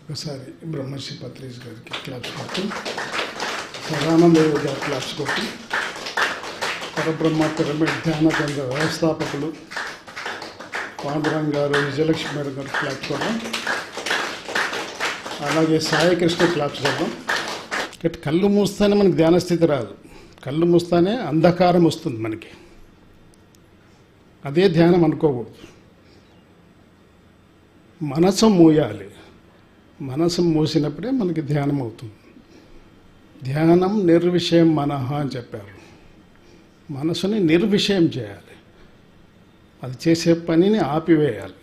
ఒకసారి బ్రహ్మర్షి పత్రిజ్ గారికి క్లాప్స్ కొట్టి, సదానందయ్య గారి క్లాప్స్ కొట్టి, పరబ్రహ్మ పిరమిడ్ ధ్యాన కేంద్ర వ్యవస్థాపకులు పాండురంగ్ గారు, విజయలక్ష్మి గారు క్లాప్స్ కొడదాం. అలాగే సాయికృష్ణ క్లాప్స్ కొడదాం. కళ్ళు మూస్తానే మనకి ధ్యానస్థితి రాదు, కళ్ళు మూస్తానే అంధకారం వస్తుంది మనకి. అదే ధ్యానం అనుకోకూడదు. మనసు మూయాలి, మనసు మూసినప్పుడే మనకి ధ్యానం అవుతుంది. ధ్యానం నిర్విషయం మనః అని చెప్పారు. మనసుని నిర్విషయం చేయాలి, అది చేసే పనిని ఆపివేయాలి.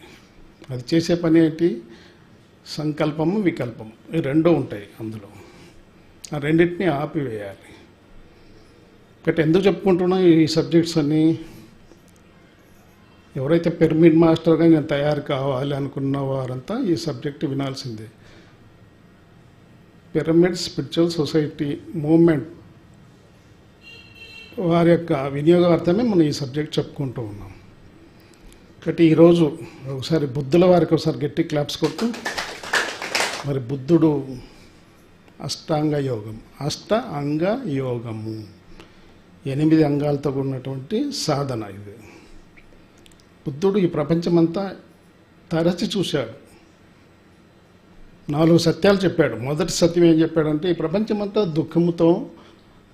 అది చేసే పని ఏంటి? సంకల్పము వికల్పము, ఈ రెండూ ఉంటాయి అందులో. ఆ రెండింటినీ ఆపివేయాలి. బట్ ఎందుకు చెప్పుకుంటున్నా ఈ సబ్జెక్ట్స్ అన్నీ? ఎవరైతే పిరమిడ్ మాస్టర్గా నేను తయారు కావాలి అనుకున్న వారంతా ఈ సబ్జెక్ట్ వినాల్సిందే. పిరమిడ్ స్పిరిచువల్ సొసైటీ మూమెంట్ వారి యొక్క వినియోగార్థమే మనం ఈ సబ్జెక్ట్ చెప్పుకుంటూ ఉన్నాం. కాబట్టి ఈరోజు ఒకసారి బుద్ధుల వారికి ఒకసారి గట్టి క్లాప్స్ కొట్టు. మరి బుద్ధుడు అష్టాంగ యోగం, అంగ యోగము 8 అంగాలతో ఉన్నటువంటి సాధన ఇది. బుద్ధుడు ఈ ప్రపంచమంతా తరచి చూశాడు, 4 సత్యాలు చెప్పాడు. మొదటి సత్యం ఏం చెప్పాడంటే, ఈ ప్రపంచమంతా దుఃఖముతో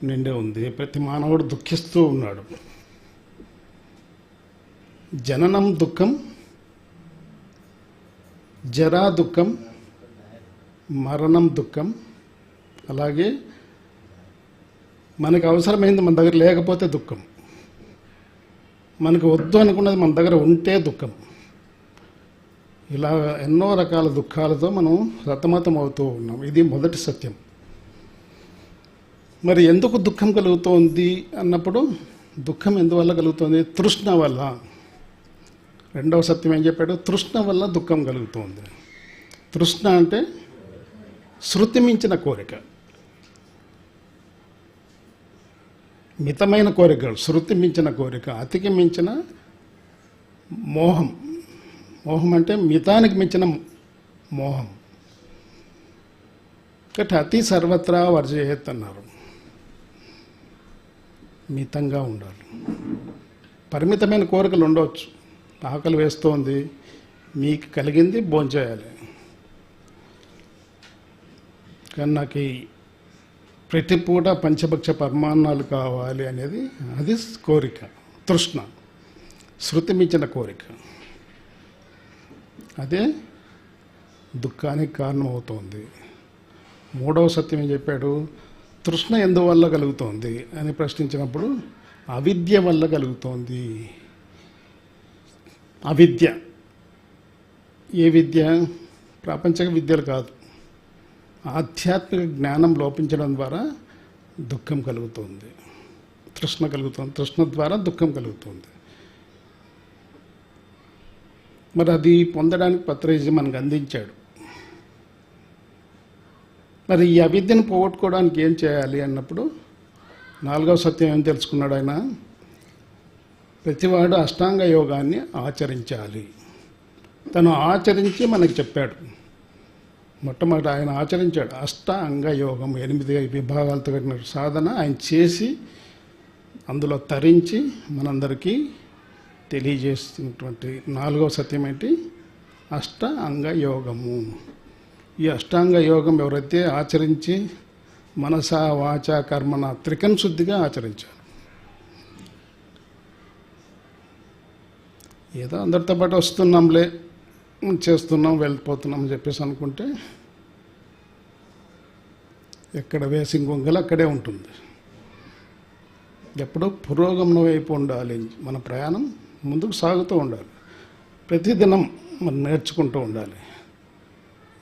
నిండి ఉంది, ప్రతి మానవుడు దుఃఖిస్తూ ఉన్నాడు. జననం దుఃఖం, జరా దుఃఖం, మరణం దుఃఖం, అలాగే మనకు అవసరమైంది మన దగ్గర లేకపోతే దుఃఖం, మనకు వద్దు అనుకున్నది మన దగ్గర ఉంటే దుఃఖం. ఇలా ఎన్నో రకాల దుఃఖాలతో మనం సతమతం అవుతూ ఉన్నాం. ఇది మొదటి సత్యం. మరి ఎందుకు దుఃఖం కలుగుతోంది అన్నప్పుడు, దుఃఖం ఎందువల్ల కలుగుతుంది? తృష్ణ వల్ల. రెండవ సత్యం ఏం చెప్పాడు? తృష్ణ వల్ల దుఃఖం కలుగుతోంది. తృష్ణ అంటే శృతి మించిన కోరిక, మితమైన కోరికలు, శృతి మించిన కోరిక, అతికి మించిన మోహం. మోహం అంటే మితానికి మించిన మోహం. కాబట్టి అతి సర్వత్రా వర్జయేత్ అన్నారు. మితంగా ఉండాలి. పరిమితమైన కోరికలు ఉండవచ్చు. ఆకలి వేస్తోంది, మీకు కలిగింది భోంచేయాలి. కానీ నాకు ప్రతి పూట పంచభక్ష పరమాన్నాలు కావాలి అనేది అది కోరిక, తృష్ణ, శృతి మించిన కోరిక. అదే దుఃఖానికి కారణమవుతోంది. మూడవ సత్యం ఏం చెప్పాడు? తృష్ణ ఎందువల్ల కలుగుతోంది అని ప్రశ్నించినప్పుడు, అవిద్య వల్ల కలుగుతోంది. అవిద్య. ఏ విద్య? ప్రాపంచిక విద్యలు కాదు, ఆధ్యాత్మిక జ్ఞానం లోపించడం ద్వారా దుఃఖం కలుగుతుంది, తృష్ణ కలుగుతుంది. తృష్ణ ద్వారా దుఃఖం కలుగుతుంది. మరి అది పొందడానికి పత్రిజీ మనకు అందించాడు. మరి ఈ అవిద్యను పోగొట్టుకోవడానికి ఏం చేయాలి అన్నప్పుడు, 4వ సత్యం ఏం తెలుసుకున్నాడు ఆయన? ప్రతివాడు అష్టాంగ యోగాన్ని ఆచరించాలి. తను ఆచరించి మనకు చెప్పాడు. మొట్టమొదటి ఆయన ఆచరించాడు అష్టాంగ యోగం, 8 విభాగాలతో కట్టిన సాధన ఆయన చేసి అందులో తరించి మనందరికీ తెలియజేసినటువంటి 4వ సత్యం ఏంటి? అష్టాంగ యోగము. ఈ అష్టాంగ యోగం ఎవరైతే ఆచరించి మనస వాచ కర్మన త్రికరణ శుద్ధిగా ఆచరించారు. ఏదో అందరితో పాటు వస్తున్నాంలే, చేస్తున్నాం, వెళ్ళిపోతున్నాం అని చెప్పేసి అనుకుంటే ఎక్కడ వేసిన గొంగలు అక్కడే ఉంటుంది. ఎప్పుడూ పురోగమనం వైపు ఉండాలి. మన ప్రయాణం ముందుకు సాగుతూ ఉండాలి. ప్రతిదినం మనం నేర్చుకుంటూ ఉండాలి.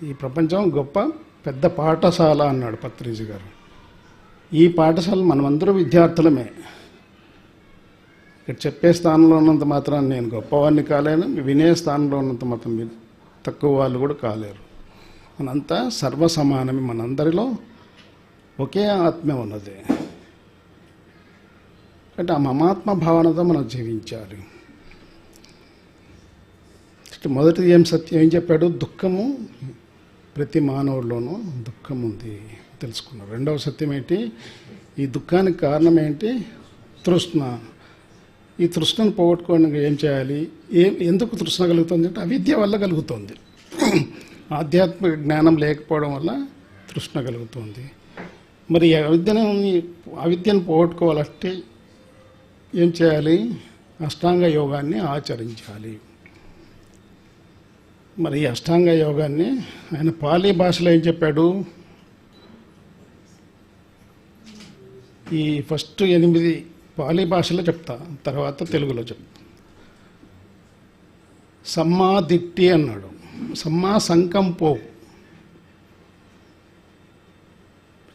ఈ ప్రపంచం గొప్ప పెద్ద పాఠశాల అన్నాడు పత్రిజీ గారు. ఈ పాఠశాల మనమందరూ విద్యార్థులమే. ఇక్కడ చెప్పే స్థానంలో ఉన్నంత మాత్రం నేను గొప్పవాడిని కాలేను, వినే స్థానంలో ఉన్నంత మాత్రం మీరు తక్కువ వాళ్ళు కూడా కాలేరు. మనంతా సర్వసమానమే. మనందరిలో ఒకే ఆత్మ ఉన్నది. అంటే ఆ మమాత్మ భావనతో మనం జీవించాలి. మొదటిది ఏం సత్యం ఏం చెప్పాడు? దుఃఖము ప్రతి మానవుల్లోనూ దుఃఖం ఉంది తెలుసుకున్నారు. రెండవ సత్యం ఏంటి? ఈ దుఃఖానికి కారణం ఏంటి? తృష్ణ. ఈ తృష్ణను పోగొట్టుకోవడానికి ఏం చేయాలి? ఎందుకు తృష్ణ కలుగుతుంది అంటే అవిద్య వల్ల కలుగుతుంది. ఆధ్యాత్మిక జ్ఞానం లేకపోవడం వల్ల తృష్ణ కలుగుతుంది. మరి అవిద్యను పోగొట్టుకోవాలంటే ఏం చేయాలి? అష్టాంగ యోగాన్ని ఆచరించాలి. మరి ఈ అష్టాంగ యోగాన్ని ఆయన పాలీ భాషలో ఏం చెప్పాడు? ఈ ఫస్ట్ 8 పాలీ భాషలో చెప్తా, తర్వాత తెలుగులో చెప్తా. సమ్మా దిట్టి అన్నాడు. సమ్మా సంకంపో,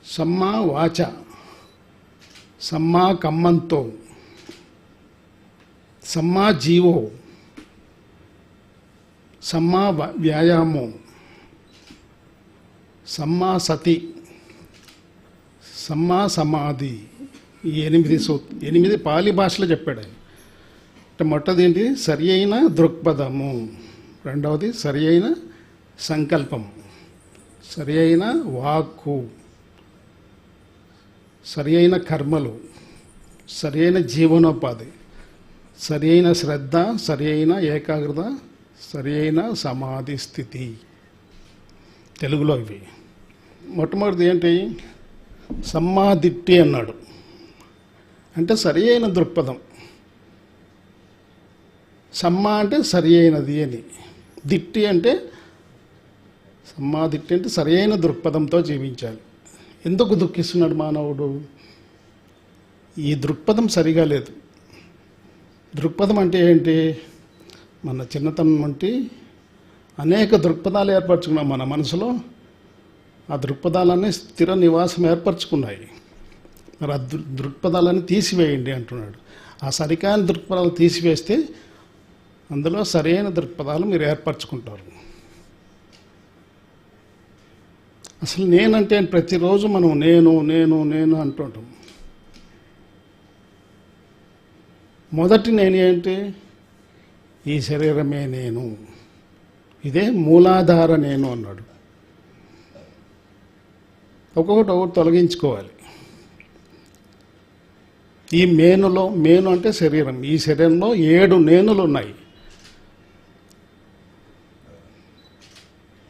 సమ్మా వాచ, సమ్మా కమ్మంతో, సమ్మా జీవో, సమ్మా వ్యాయామో, సమ్మా సతి, సమ్మా సమాధి. ఈ 8 పాలి భాషలో చెప్పాడు ఆయన. అంటే మొట్టది ఏంటి? సరి అయిన దృక్పథము, రెండవది సరి అయిన సంకల్పం, సరి అయిన వాక్కు, సరి అయిన కర్మలు, సరి అయిన జీవనోపాధి, సరి అయిన శ్రద్ధ, సరి అయిన ఏకాగ్రత, సరి అయిన సమాధి స్థితి. తెలుగులో ఇవి. మొట్టమొదటిది ఏంటి? సమ్మాదిట్టి అన్నాడు. అంటే సరి అయిన దృక్పథం. సమ్మా అంటే సరి అయినది అని, దిట్టి అంటే సమ్మాదిట్టి అంటే సరి అయిన దృక్పథంతో జీవించాలి. ఎందుకు దుఃఖిస్తున్నాడు మానవుడు? ఈ దృక్పథం సరిగా లేదు. దృక్పథం అంటే ఏంటి? మన చిన్నతనం నుండి అనేక దృక్పథాలు ఏర్పరచుకున్నాం మన మనసులో. ఆ దృక్పథాలన్నీ స్థిర నివాసం ఏర్పరచుకున్నాయి. మరి ఆ దృక్పథాలను తీసివేయండి అంటున్నాడు. ఆ సరికాని దృక్పథాలు తీసివేస్తే అందులో సరైన దృక్పథాలు మీరు ఏర్పరచుకుంటారు. అసలు నేనంటే ప్రతిరోజు మనం నేను నేను నేను అంటుంటాం. మొదటి నేను ఏంటి? ఈ శరీరమే నేను, ఇదే మూలాధార నేను అన్నాడు. ఒక్కొక్కటి తొలగించుకోవాలి. ఈ మేను అంటే శరీరం. ఈ శరీరంలో 7 నేనులు ఉన్నాయి.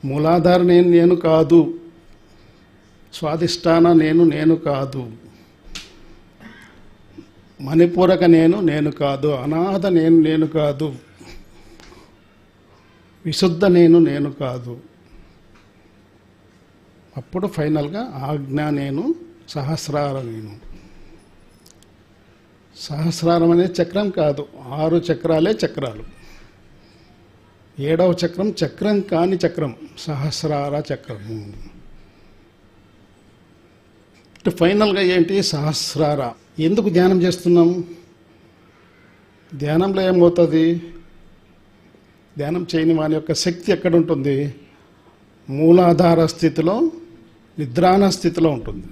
మూలాధార నేను కాదు, స్వాధిష్టాన నేను కాదు, మణిపూరక నేను కాదు, అనాథ నేను కాదు, విశుద్ధ నేను కాదు. అప్పుడు ఫైనల్గా ఆజ్ఞా నేను, సహస్రార నేను. సహస్రారం అనేది చక్రం కాదు, 6 చక్రాలే చక్రాలు. 7వ చక్రం చక్రం కాని చక్రం, సహస్రార చక్రము. అంటే ఫైనల్గా ఏంటి? సహస్రార. ఎందుకు ధ్యానం చేస్తున్నాం? ధ్యానంలో ఏమవుతుంది? ధ్యానం చేయని వాని యొక్క శక్తి ఎక్కడ ఉంటుంది? మూలాధార స్థితిలో, నిద్రాణ స్థితిలో ఉంటుంది.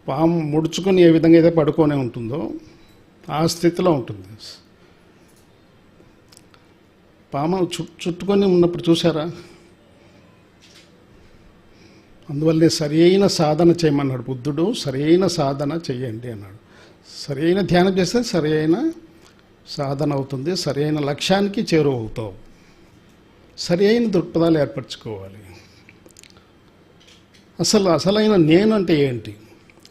పాము ముడుచుకొని ఏ విధంగా అయితే పడుకొనే ఉంటుందో ఆ స్థితిలో ఉంటుంది. పాము చుట్టుకొని ఉన్నప్పుడు చూసారా? అందువల్లే సరి అయిన సాధన చేయమన్నాడు బుద్ధుడు. సరి అయిన సాధన చెయ్యండి అన్నాడు. సరి అయిన ధ్యానం చేస్తే సరి అయిన సాధన అవుతుంది, సరి అయిన లక్ష్యానికి చేరువవుతావు. సరి అయిన దృక్పథాలు ఏర్పరచుకోవాలి. అసలైన నేను అంటే ఏంటి?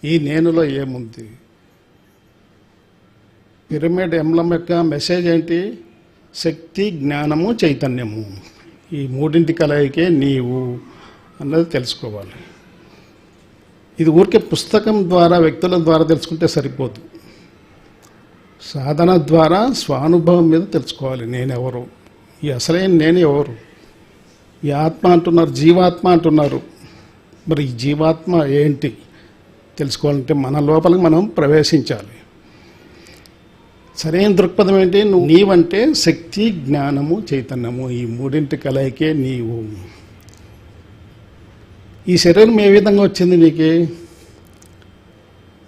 ఈ నేనులో ఏముంది? పిరమిడ్ ఎంబ్లం యొక్క మెసేజ్ ఏంటి? శక్తి, జ్ఞానము, చైతన్యము. ఈ 3 కలయికే నీవు అన్నది తెలుసుకోవాలి. ఇది ఊరికే పుస్తకం ద్వారా, వ్యక్తుల ద్వారా తెలుసుకుంటే సరిపోదు. సాధన ద్వారా స్వానుభవం మీద తెలుసుకోవాలి. నేనెవరు? ఈ అసలైన నేను ఎవరు? ఈ ఆత్మ అంటున్నారు, జీవాత్మ అంటున్నారు. మరి ఈ జీవాత్మ ఏంటి తెలుసుకోవాలంటే మన లోపలికి మనం ప్రవేశించాలి. సరైన దృక్పథం ఏంటి? నీవంటే శక్తి, జ్ఞానము, చైతన్యము. ఈ 3 కలయికే నీవు. ఈ శరీరం ఏ విధంగా వచ్చింది నీకు?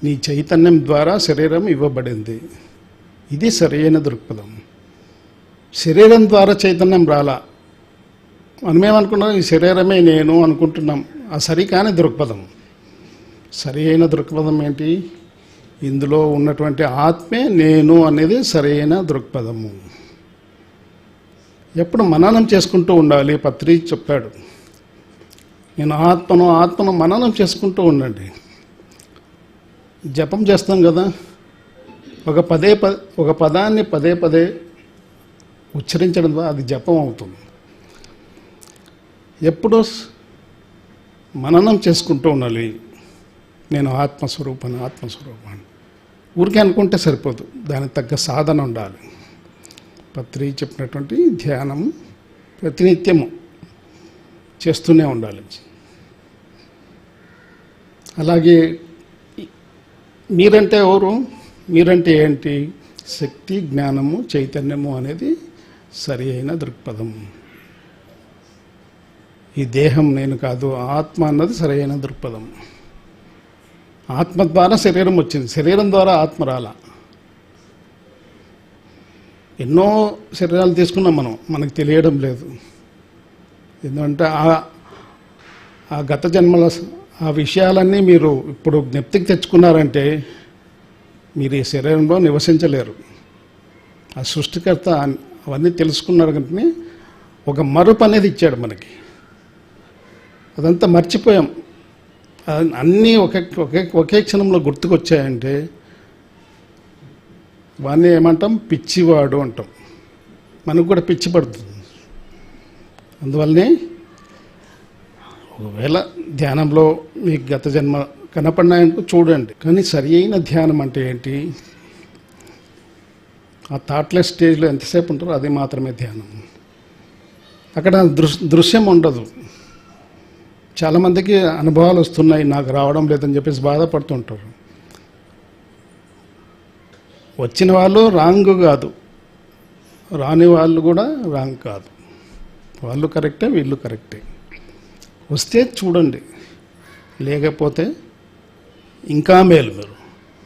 నీ చైతన్యం ద్వారా శరీరం ఇవ్వబడింది. ఇది సరైన దృక్పథం. శరీరం ద్వారా చైతన్యం రాలా. మనమేమనుకున్నాం, ఈ శరీరమే నేను అనుకుంటున్నాం. ఆ సరికాని దృక్పథం. సరి అయిన దృక్పథం ఏంటి? ఇందులో ఉన్నటువంటి ఆత్మే నేను అనేది సరైన దృక్పథము. ఎప్పుడు మననం చేసుకుంటూ ఉండాలి. పత్రి చెప్పాడు, నేను ఆత్మను మననం చేసుకుంటూ ఉండండి. జపం చేస్తాం కదా, ఒక పదాన్ని పదే పదే ఉచ్చరించడం ద్వారా అది జపం అవుతుంది. ఎప్పుడూ మననం చేసుకుంటూ ఉండాలి, నేను ఆత్మస్వరూపాన్ని. ఊరికే అనుకుంటే సరిపోదు, దానికి తగ్గ సాధన ఉండాలి. పత్రి చెప్పినటువంటి ధ్యానము ప్రతినిత్యము చేస్తూనే ఉండాలి. అలాగే మీరంటే ఎవరు? మీరంటే ఏంటి? శక్తి, జ్ఞానము, చైతన్యము అనేది సరి అయిన దృక్పథం. ఈ దేహం నేను కాదు, ఆత్మ అన్నది సరైన దృక్పథం. ఆత్మ ద్వారా శరీరం వచ్చింది, శరీరం ద్వారా ఆత్మ రాల. ఎన్నో శరీరాలు తీసుకున్నాం మనకు తెలియడం లేదు. ఎందుకంటే ఆ గత జన్మల ఆ విషయాలన్నీ మీరు ఇప్పుడు జ్ఞప్తికి తెచ్చుకున్నారంటే మీరు ఈ శరీరంలో నివసించలేరు. ఆ సృష్టికర్త అవన్నీ తెలుసుకున్నారు కనుక ఒక మరుపు అనేది ఇచ్చాడు మనకి. అదంతా మర్చిపోయాం. అన్నీ ఒకే క్షణంలో గుర్తుకొచ్చాయంటే వాడిని ఏమంటాం? పిచ్చివాడు అంటాం. మనకు కూడా పిచ్చి పడుతుంది. అందువల్లనే ఒకవేళ ధ్యానంలో మీకు గత జన్మ కనపడినాయంటూ చూడండి. కానీ సరి అయిన ధ్యానం అంటే ఏంటి? ఆ థాట్లెస్ స్టేజ్లో ఎంతసేపు ఉంటారో అది మాత్రమే ధ్యానం. అక్కడ దృశ్యం ఉండదు. చాలామందికి అనుభవాలు వస్తున్నాయి, నాకు రావడం లేదని చెప్పేసి బాధపడుతుంటారు. వచ్చిన వాళ్ళు రాంగ్ కాదు, రాని వాళ్ళు కూడా రాంగ్ కాదు. వాళ్ళు కరెక్టే, వీళ్ళు కరెక్టే. వస్తే చూడండి, లేకపోతే ఇంకా మేలు. మీరు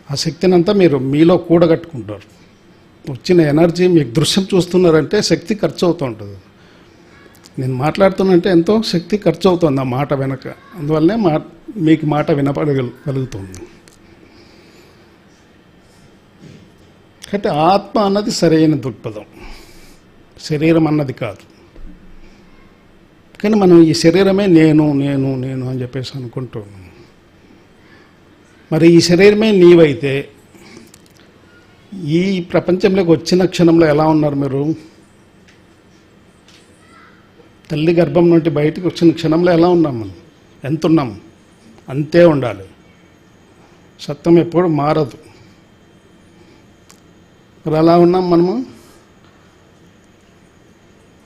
ఆ శక్తిని అంతా మీరు మీలో కూడగట్టుకుంటారు. వచ్చిన ఎనర్జీ మీకు దృశ్యం చూస్తున్నారంటే శక్తి ఖర్చు అవుతూ ఉంటుంది. నేను మాట్లాడుతున్నంటే ఎంతో శక్తి ఖర్చు అవుతుంది ఆ మాట వెనక. అందువల్లనే మీకు మాట వినపడగలుగుతుంది. కాబట్టి ఆత్మ అన్నది సరైన దృక్పథం, శరీరం అన్నది కాదు. కానీ మనం ఈ శరీరమే నేను నేను నేను అని చెప్పేసి అనుకుంటున్నాం. మరి ఈ శరీరమే నీవైతే ఈ ప్రపంచంలోకి వచ్చిన క్షణంలో ఎలా ఉన్నారు మీరు? తల్లి గర్భం నుండి బయటకు వచ్చిన క్షణంలో ఎలా ఉన్నాం? మనం ఎంత ఉన్నాం అంతే ఉండాలి. సత్యం ఎప్పుడు మారదు. మరి అలా ఉన్నాం మనము.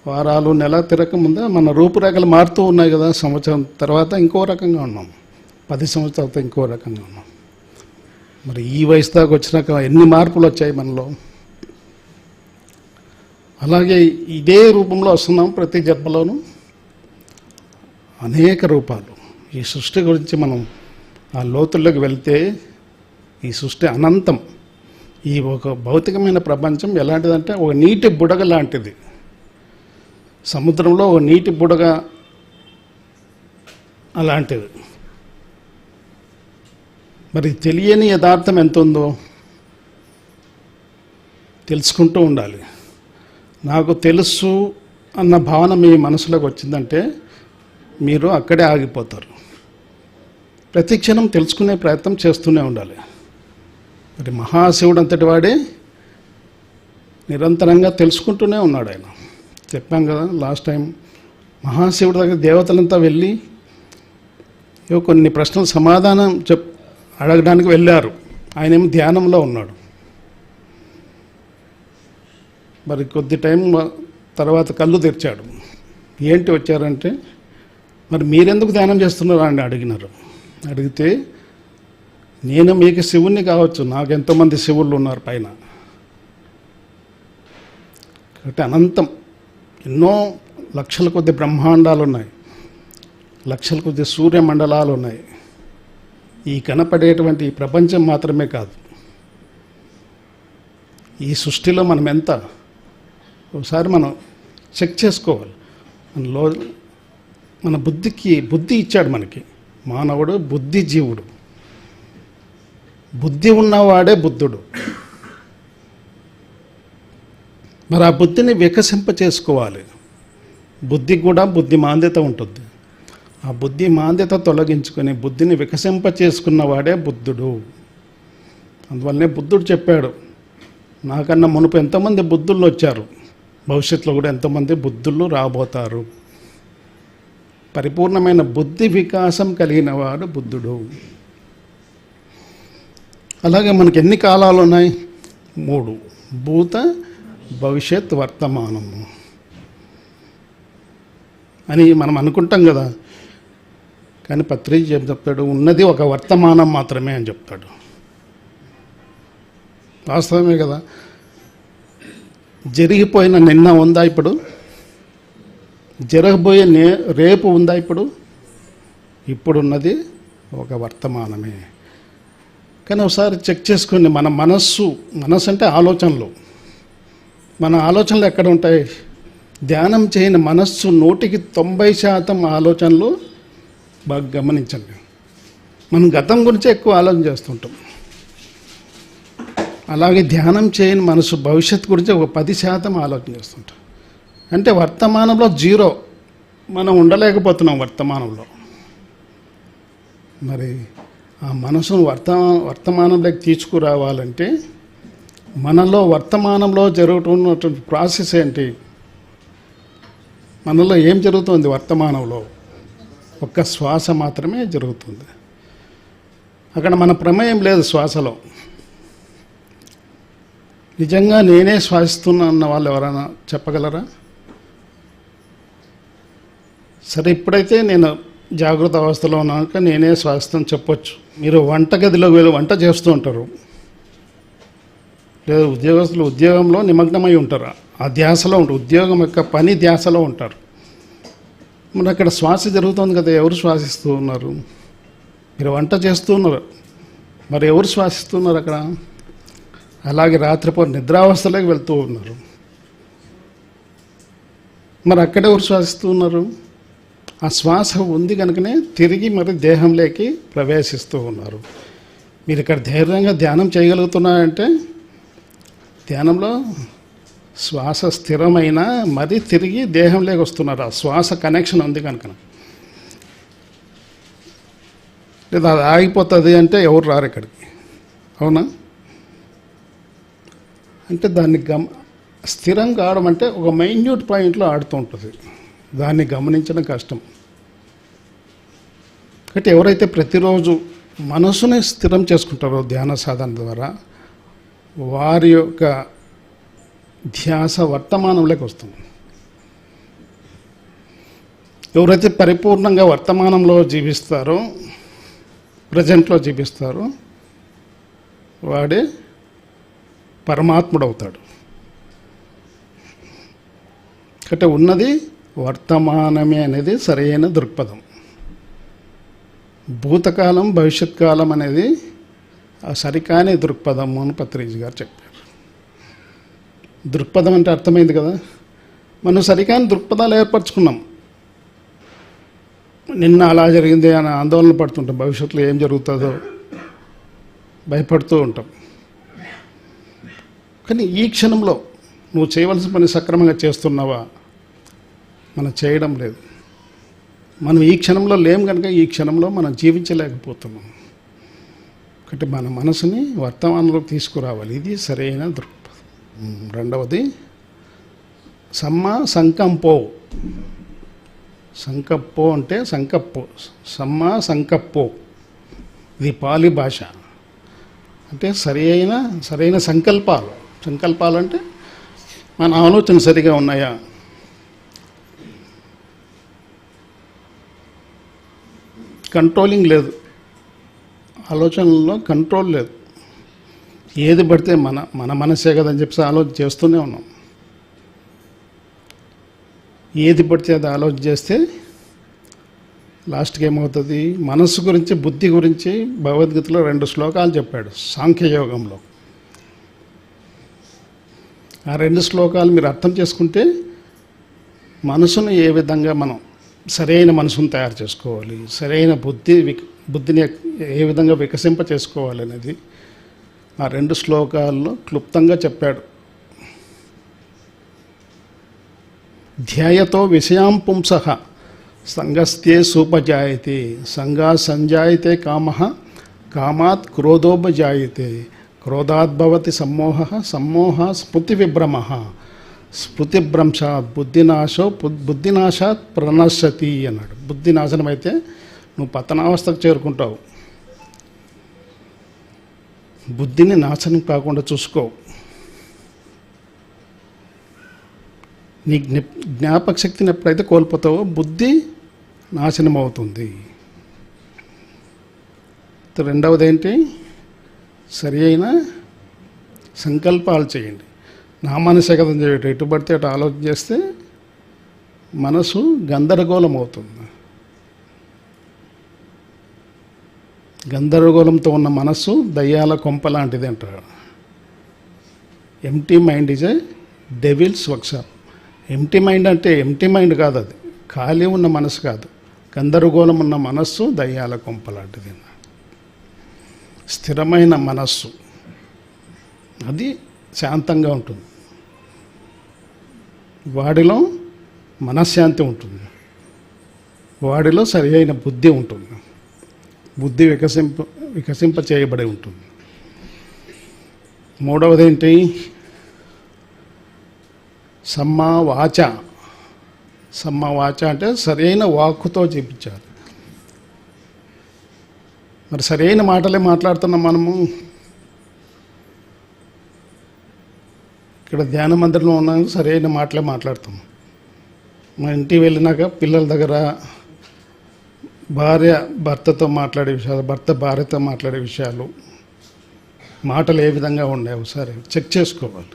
వారాలు నెల తిరగక ముందే మన రూపురేఖలు మారుతూ ఉన్నాయి కదా. సంవత్సరం తర్వాత ఇంకో రకంగా ఉన్నాం, 10 సంవత్సరాల తర్వాత ఇంకో రకంగా ఉన్నాం. మరి ఈ వయసు దాకా వచ్చినాక ఎన్ని మార్పులు వచ్చాయి మనలో. అలాగే ఇదే రూపంలో వస్తున్నాం ప్రతి జన్మలోనూ. అనేక రూపాలు. ఈ సృష్టి గురించి మనం ఆ లోతుల్లోకి వెళ్తే ఈ సృష్టి అనంతం. ఈ ఒక భౌతికమైన ప్రపంచం ఎలాంటిదంటే ఒక నీటి బుడగ లాంటిది. సముద్రంలో ఒక నీటి బుడగ అలాంటిది. మరి తెలియని యథార్థం ఎంత ఉందో తెలుసుకుంటూ ఉండాలి. నాకు తెలుసు అన్న భావన మీ మనసులోకి వచ్చిందంటే మీరు అక్కడే ఆగిపోతారు. ప్రతి క్షణం తెలుసుకునే ప్రయత్నం చేస్తూనే ఉండాలి. మరి మహాశివుడు అంతటి వాడే నిరంతరంగా తెలుసుకుంటూనే ఉన్నాడు. ఆయన చెప్పాం కదా లాస్ట్ టైం, మహాశివుడి దగ్గర దేవతలంతా వెళ్ళి కొన్ని ప్రశ్నలు సమాధానం అడగడానికి వెళ్ళారు. ఆయన ఏమో ధ్యానంలో ఉన్నాడు. మరి కొద్ది టైం తర్వాత కళ్ళు తెరిచాడు. ఏంటి వచ్చారంటే, మరి మీరెందుకు ధ్యానం చేస్తున్నారు అని అడిగినారు. అడిగితే నేను మీకు శివుణ్ణి కావచ్చు, నాకు ఎంతోమంది శివుళ్ళు ఉన్నారు పైన. కాబట్టి అనంతం ఎన్నో లక్షల కొద్ది బ్రహ్మాండాలు ఉన్నాయి, లక్షల కొద్ది సూర్యమండలాలు ఉన్నాయి. ఈ కనపడేటువంటి ఈ ప్రపంచం మాత్రమే కాదు, ఈ సృష్టిలో మనం ఎంత ఒకసారి మనం చెక్ చేసుకోవాలి. మనలో మన బుద్ధి ఇచ్చాడు మనకి. మానవుడు బుద్ధి జీవుడు. బుద్ధి ఉన్నవాడే బుద్ధుడు. మరి ఆ బుద్ధిని వికసింప చేసుకోవాలి. బుద్ధికి కూడా బుద్ధి మాంద్యత ఉంటుంది. ఆ బుద్ధి మాంద్యత తొలగించుకొని బుద్ధిని వికసింప చేసుకున్నవాడే బుద్ధుడు. అందువల్లనే బుద్ధుడు చెప్పాడు, నాకన్నా మునుపు ఎంతోమంది బుద్ధుళ్ళు వచ్చారు, భవిష్యత్తులో కూడా ఎంతోమంది బుద్ధుళ్ళు రాబోతారు. పరిపూర్ణమైన బుద్ధి వికాసం కలిగిన వాడు బుద్ధుడు. అలాగే మనకి ఎన్ని కాలాలు ఉన్నాయి? 3: భూత, భవిష్యత్, వర్తమానము అని మనం అనుకుంటాం కదా. కానీ పత్రిక చెప్తాడు, ఉన్నది ఒక వర్తమానం మాత్రమే అని చెప్తాడు. వాస్తవమే కదా. జరిగిపోయిన నిన్న ఉందా ఇప్పుడు? జరగబోయే రేపు ఉందా ఇప్పుడు? ఇప్పుడున్నది ఒక వర్తమానమే. కానీ ఒకసారి చెక్ చేసుకోండి, మన మనస్సు అంటే ఆలోచనలు. మన ఆలోచనలు ఎక్కడ ఉంటాయి? ధ్యానం చేయని మనస్సు 90% ఆలోచనలు. బాగా గమనించండి. మనం గతం గురించి ఎక్కువ ఆలోచన చేస్తుంటాం. అలాగే ధ్యానం చేయని మనసు భవిష్యత్తు గురించి ఒక 10% ఆలోచన చేస్తుంటాం. అంటే వర్తమానంలో 0. మనం ఉండలేకపోతున్నాం వర్తమానంలో. మరి ఆ మనసును వర్తమానంలోకి తీసుకురావాలంటే మనలో వర్తమానంలో జరుగుతున్నటువంటి ప్రాసెస్ ఏంటి? మనలో ఏం జరుగుతుంది? వర్తమానంలో ఒక్క శ్వాస మాత్రమే జరుగుతుంది. అక్కడ మన ప్రమేయం లేదు శ్వాసలో. నిజంగా నేనే శ్వాసిస్తున్నా అన్న వాళ్ళు ఎవరైనా చెప్పగలరా? సరే, ఇప్పుడైతే నేను జాగ్రత్త అవస్థలో ఉన్నాక నేనే శ్వాసిస్తాను చెప్పొచ్చు. మీరు వంటగదిలోకి వెళ్ళి వంట చేస్తూ ఉంటారు, లేదా ఉద్యోగస్తులు ఉద్యోగంలో నిమగ్నమై ఉంటారు, ఆ ధ్యాసలో ఉంటారు, ఉద్యోగం యొక్క పని ధ్యాసలో ఉంటారు. మరి అక్కడ శ్వాస జరుగుతుంది కదా, ఎవరు శ్వాసిస్తూ ఉన్నారు? మీరు వంట చేస్తూ ఉన్నారు, మరి ఎవరు శ్వాసిస్తున్నారు అక్కడ? అలాగే రాత్రిపూట నిద్రావస్థలోకి వెళ్తూ ఉన్నారు, మరి అక్కడే ఎవరు శ్వాసిస్తూ ఉన్నారు? ఆ శ్వాస ఉంది కనుకనే తిరిగి మరి దేహంలోకి ప్రవేశిస్తూ ఉన్నారు. మీరు ఇక్కడ ధైర్యంగా ధ్యానం చేయగలుగుతున్నారంటే ధ్యానంలో శ్వాస స్థిరమైన మరి తిరిగి దేహంలోకి వస్తున్నారు. ఆ శ్వాస కనెక్షన్ ఉంది కనుక. లేదా అది ఆగిపోతుంది అంటే ఎవరు రారు ఇక్కడికి, అవునా? అంటే దాన్ని స్థిరం కావడం అంటే ఒక మైన్యూట్ పాయింట్లో ఆడుతూ ఉంటుంది, దాన్ని గమనించడం కష్టం. కాబట్టి ఎవరైతే ప్రతిరోజు మనసుని స్థిరం చేసుకుంటారో ధ్యాన సాధన ద్వారా వారి యొక్క ధ్యాస వర్తమానంలోకి వస్తుంది. ఎవరైతే పరిపూర్ణంగా వర్తమానంలో జీవిస్తారో, ప్రజెంట్లో జీవిస్తారో వాడే పరమాత్ముడు అవుతాడు. అంటే ఉన్నది వర్తమానమే అనేది సరైన దృక్పథం. భూతకాలం భవిష్యత్ కాలం అనేది ఆ సరికాని దృక్పథం అని పత్రిజీ గారు చెప్పారు. దృక్పథం అంటే అర్థమైంది కదా. మనం సరికాని దృక్పథాలు ఏర్పరచుకున్నాం. నిన్న అలా జరిగింది అని ఆందోళన పడుతుంటాం, భవిష్యత్తులో ఏం జరుగుతుందో భయపడుతూ ఉంటాం. కానీ ఈ క్షణంలో నువ్వు చేయవలసిన పని సక్రమంగా చేస్తున్నావా? మనం చేయడం లేదు. మనం ఈ క్షణంలో లేం కనుక ఈ క్షణంలో మనం జీవించలేకపోతున్నాం. కాబట్టి మన మనసుని వర్తమానంలోకి తీసుకురావాలి. ఇది సరైన దృక్పథం. రెండవది సమ్మా సంకంపో. సంకప్పో అంటే సంకప్పో, సమ్మా సంకప్పో, ఇది పాలి భాష. అంటే సరైన సంకల్పాలు. సంకల్పాలు అంటే మన ఆలోచన సరిగా ఉన్నాయా? కంట్రోలింగ్ లేదు, ఆలోచనల్లో కంట్రోల్ లేదు. ఏది పడితే మన మనసే కదని చెప్పి ఆలోచన చేస్తూనే ఉన్నాం. ఏది పడితే అది ఆలోచన చేస్తే లాస్ట్కి ఏమవుతుంది? మనస్సు గురించి బుద్ధి గురించి భగవద్గీతలో 2 శ్లోకాలు చెప్పాడు సాంఖ్యయోగంలో. ఆ 2 శ్లోకాలు మీరు అర్థం చేసుకుంటే మనసును ఏ విధంగా మనం సరైన మనసును తయారు చేసుకోవాలి, సరైన బుద్ధిని ఏ విధంగా వికసింప చేసుకోవాలనేది ఆ 2 శ్లోకాల్లో క్లుప్తంగా చెప్పాడు. ధ్యాయతో విషయాం పుంసః సంగస్తే సూపజాయతే సంగా సంజాయతే కామః కామాత్ క్రోధోపజాయతే క్రోధాత్ భవతి సమ్మోహః సమ్మోహాత్ స్మృతి విభ్రమః స్మృతిభ్రంశాత్ బుద్ధినాశాత్ ప్రణశ్యతి అన్నాడు. బుద్ధి నాశనం అయితే నువ్వు పతనావస్థకు చేరుకుంటావు. బుద్ధిని నాశనం కాకుండా చూసుకో. నీ జ్ఞాపక శక్తిని ఎప్పుడైతే కోల్పోతావో బుద్ధి నాశనం అవుతుంది. రెండవది ఏంటి? సరి అయిన సంకల్పాలు చేయండి. నా మనసే కదా చేయటం, ఎటు పడితే అటు ఆలోచన చేస్తే మనసు గందరగోళం అవుతుంది. గందరగోళంతో ఉన్న మనస్సు దయ్యాల కొంప లాంటిది అంటారు. Empty mind is a devils workshop. Empty mind అంటే ఎంటీ మైండ్ కాదు, అది ఖాళీ ఉన్న మనసు కాదు. గందరగోళం ఉన్న మనస్సు దయ్యాల కొంప లాంటిది. స్థిరమైన మనస్సు అది శాంతంగా ఉంటుంది. వాడిలో మనశ్శాంతి ఉంటుంది, వాడిలో సరి అయిన బుద్ధి ఉంటుంది, బుద్ధి వికసింప చేయబడి ఉంటుంది. మూడవది ఏంటి? సమ్మావాచ. సమ్మావాచ అంటే సరైన వాక్కుతో చెప్పించాలి. మరి సరైన మాటలే మాట్లాడుతున్నాం మనము. ఇక్కడ ధ్యాన మందిరంలో ఉన్నాక సరైన మాటలే మాట్లాడతాం. మా ఇంటికి వెళ్ళినాక పిల్లల దగ్గర భార్య భర్తతో మాట్లాడే విషయాలు, భర్త భార్యతో మాట్లాడే విషయాలు, మాటలు ఏ విధంగా ఉన్నాయి ఒకసారి చెక్ చేసుకోవాలి.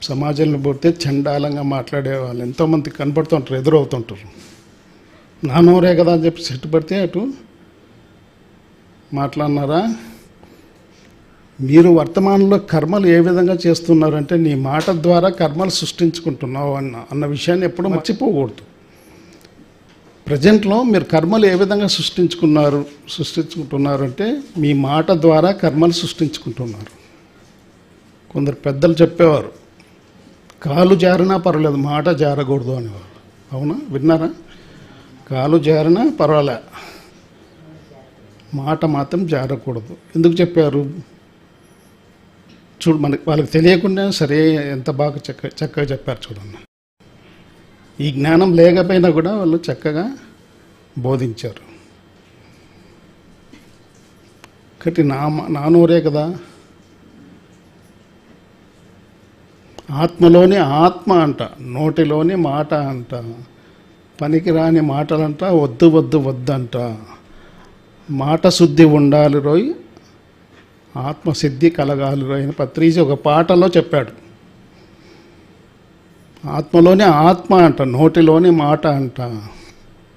సమాజంలో పోతే చండాలంగా మాట్లాడే వాళ్ళు ఎంతోమంది కనపడుతుంటారు, ఎదురవుతుంటారు. నానోరే కదా అని చెప్పి సెట్టు పడితే అటు మాట్లాడినారా? మీరు కర్మలు ఏ విధంగా చేస్తున్నారంటే నీ మాట ద్వారా కర్మలు సృష్టించుకుంటున్నావు అన్న విషయాన్ని ఎప్పుడూ మర్చిపోకూడదు. ప్రజెంట్లో మీరు కర్మలు ఏ విధంగా సృష్టించుకుంటున్నారంటే మీ మాట ద్వారా కర్మలు సృష్టించుకుంటున్నారు. కొందరు పెద్దలు చెప్పేవారు, కాలు జారినా పర్వాలేదు మాట జారకూడదు అనేవారు. అవునా? విన్నారా? కాలు జారినా పర్వాలే, మాట మాత్రం జారకూడదు. ఎందుకు చెప్పారు? చూడు, మనకి వాళ్ళకి తెలియకుండా సరే ఎంత బాగా చక్కగా చెప్పారు చూడండి. ఈ జ్ఞానం లేకపోయినా కూడా వాళ్ళు చక్కగా బోధించారు. కాబట్టి నానోరే కదా. ఆత్మలోని ఆత్మ అంట, నోటిలోని మాట అంట, పనికిరాని మాటలంట, వద్దు వద్దు వద్దంట. మాట శుద్ధి ఉండాలి రోయ్, ఆత్మసిద్ధి కలగాలి రోయ్ అని పత్రిజీ ఒక పాటలో చెప్పాడు. ఆత్మలోని ఆత్మ అంట, నోటిలోని మాట అంట,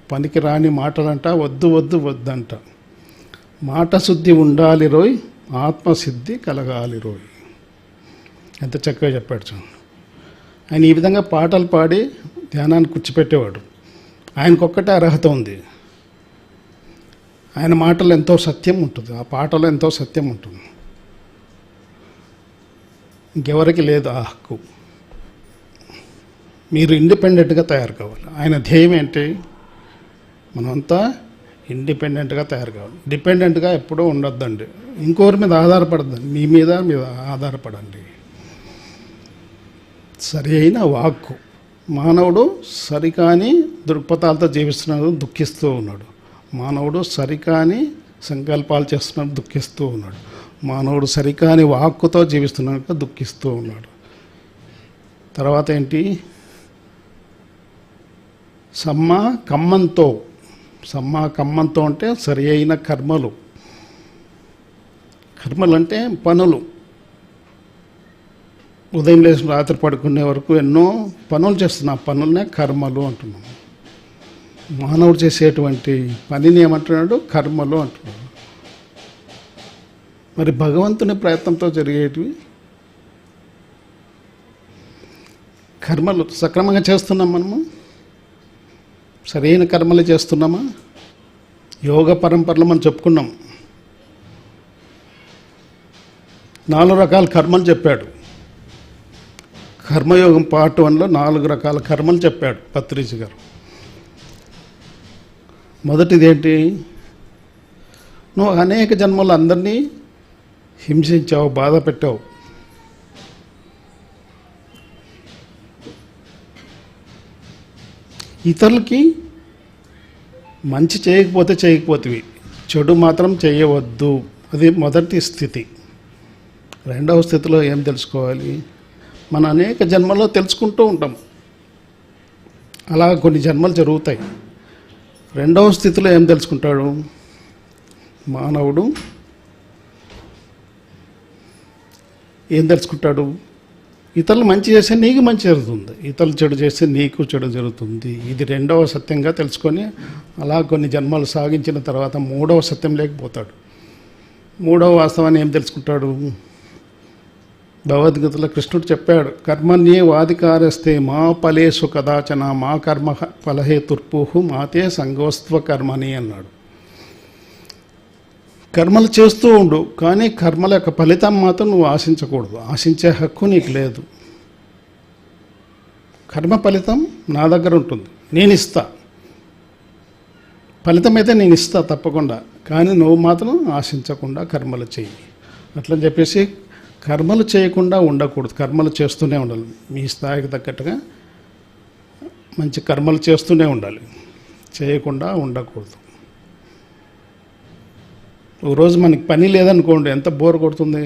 పనికిరాని మాటలంట, వద్దు వద్దు వద్దంట. మాట శుద్ధి ఉండాలి రోయ్, ఆత్మసిద్ధి కలగాలి రోయ్. ఎంత చక్కగా చెప్పాడు చూడండి. ఆయన ఈ విధంగా పాటలు పాడి ధ్యానాన్ని కూర్చోపెట్టేవాడు. ఆయనకొక్కటే అర్హత ఉంది. ఆయన మాటలో ఎంతో సత్యం ఉంటుంది, ఆ పాటలో ఎంతో సత్యం ఉంటుంది. ఇంకెవరికి లేదు ఆ హక్కు. మీరు ఇండిపెండెంట్గా తయారు కావాలి. ఆయన ధ్యేయం ఏంటి? మనమంతా ఇండిపెండెంట్గా తయారు కావాలి. డిపెండెంట్గా ఎప్పుడూ ఉండొద్దండి, ఇంకోరి మీద ఆధారపడద్దండి, మీ మీద ఆధారపడండి. సరి అయిన వాక్కు. మానవుడు సరికాని దృక్పథాలతో జీవిస్తున్నాడు, దుఃఖిస్తూ ఉన్నాడు. మానవుడు సరికాని సంకల్పాలు చేస్తున్నాడు, దుఃఖిస్తూ ఉన్నాడు. మానవుడు సరికాని వాక్కుతో జీవిస్తున్నాడు, దుఃఖిస్తూ ఉన్నాడు. తర్వాత ఏంటి? సమ్మా కమ్మంతో. సమ్మా కమ్మంతో అంటే సరి అయిన కర్మలు. కర్మలు అంటే పనులు. ఉదయం లేచి రాత్రి పడుకునే వరకు ఎన్నో పనులు చేస్తున్నాం, పనులనే కర్మలు అంటున్నాం. మానవుడు చేసేటువంటి పనిని ఏమంటున్నాడు? కర్మలు అంటున్నాడు. మరి భగవంతుని ప్రయత్నంతో జరిగేటివి కర్మలు సక్రమంగా చేస్తున్నాం మనము. సరైన కర్మలు చేస్తున్నామా? యోగ పరంపరలో మనం చెప్పుకున్నాం, 4 రకాల కర్మలు చెప్పాడు. కర్మయోగం పార్ట్ 1లో 4 రకాల కర్మలు చెప్పాడు పత్రిజీ గారు. మొదటిది ఏంటి? నువ్వు అనేక జన్మలు అందరినీ హింసించావు, బాధ పెట్టావు. ఇతరులకి మంచి చేయకపోతేవి, చెడు మాత్రం చేయవద్దు. అది మొదటి స్థితి. రెండవ స్థితిలో ఏం తెలుసుకోవాలి? మన అనేక జన్మల్లో తెలుసుకుంటూ ఉంటాం, అలా కొన్ని జన్మలు జరుగుతాయి. రెండవ స్థితిలో ఏం తెలుసుకుంటాడు మానవుడు? ఏం తెలుసుకుంటాడు? ఇతరులు మంచి చేస్తే నీకు మంచి జరుగుతుంది, ఇతరులు చెడు చేస్తే నీకు చెడు జరుగుతుంది. ఇది రెండవ సత్యంగా తెలుసుకొని అలా కొన్ని జన్మలు సాగించిన తర్వాత మూడవ సత్యం లేకపోతాడు. మూడవ వాస్తవాన్ని ఏం తెలుసుకుంటాడు? భగవద్గీతలో కృష్ణుడు చెప్పాడు, కర్మణ్యేవాధికారస్తే మా ఫలేషు కదాచన మా కర్మ ఫలహేతుర్పుః మాతే సంగోస్త్వ కర్మని అన్నాడు. కర్మలు చేస్తూ ఉండు, కానీ కర్మల యొక్క ఫలితం మాత్రం నువ్వు ఆశించకూడదు. ఆశించే హక్కు నీకు లేదు. కర్మ ఫలితం నా దగ్గర ఉంటుంది, నేను ఇస్తా. ఫలితం అయితే నేను ఇస్తా తప్పకుండా, కానీ నువ్వు మాత్రం ఆశించకుండా కర్మలు చెయ్యి. అట్లని చెప్పేసి కర్మలు చేయకుండా ఉండకూడదు, కర్మలు చేస్తూనే ఉండాలి. మీ స్థాయికి తగ్గట్టుగా మంచి కర్మలు చేస్తూనే ఉండాలి, చేయకుండా ఉండకూడదు. రోజు మనకి పని లేదనుకోండి, ఎంత బోర్ కొడుతుంది.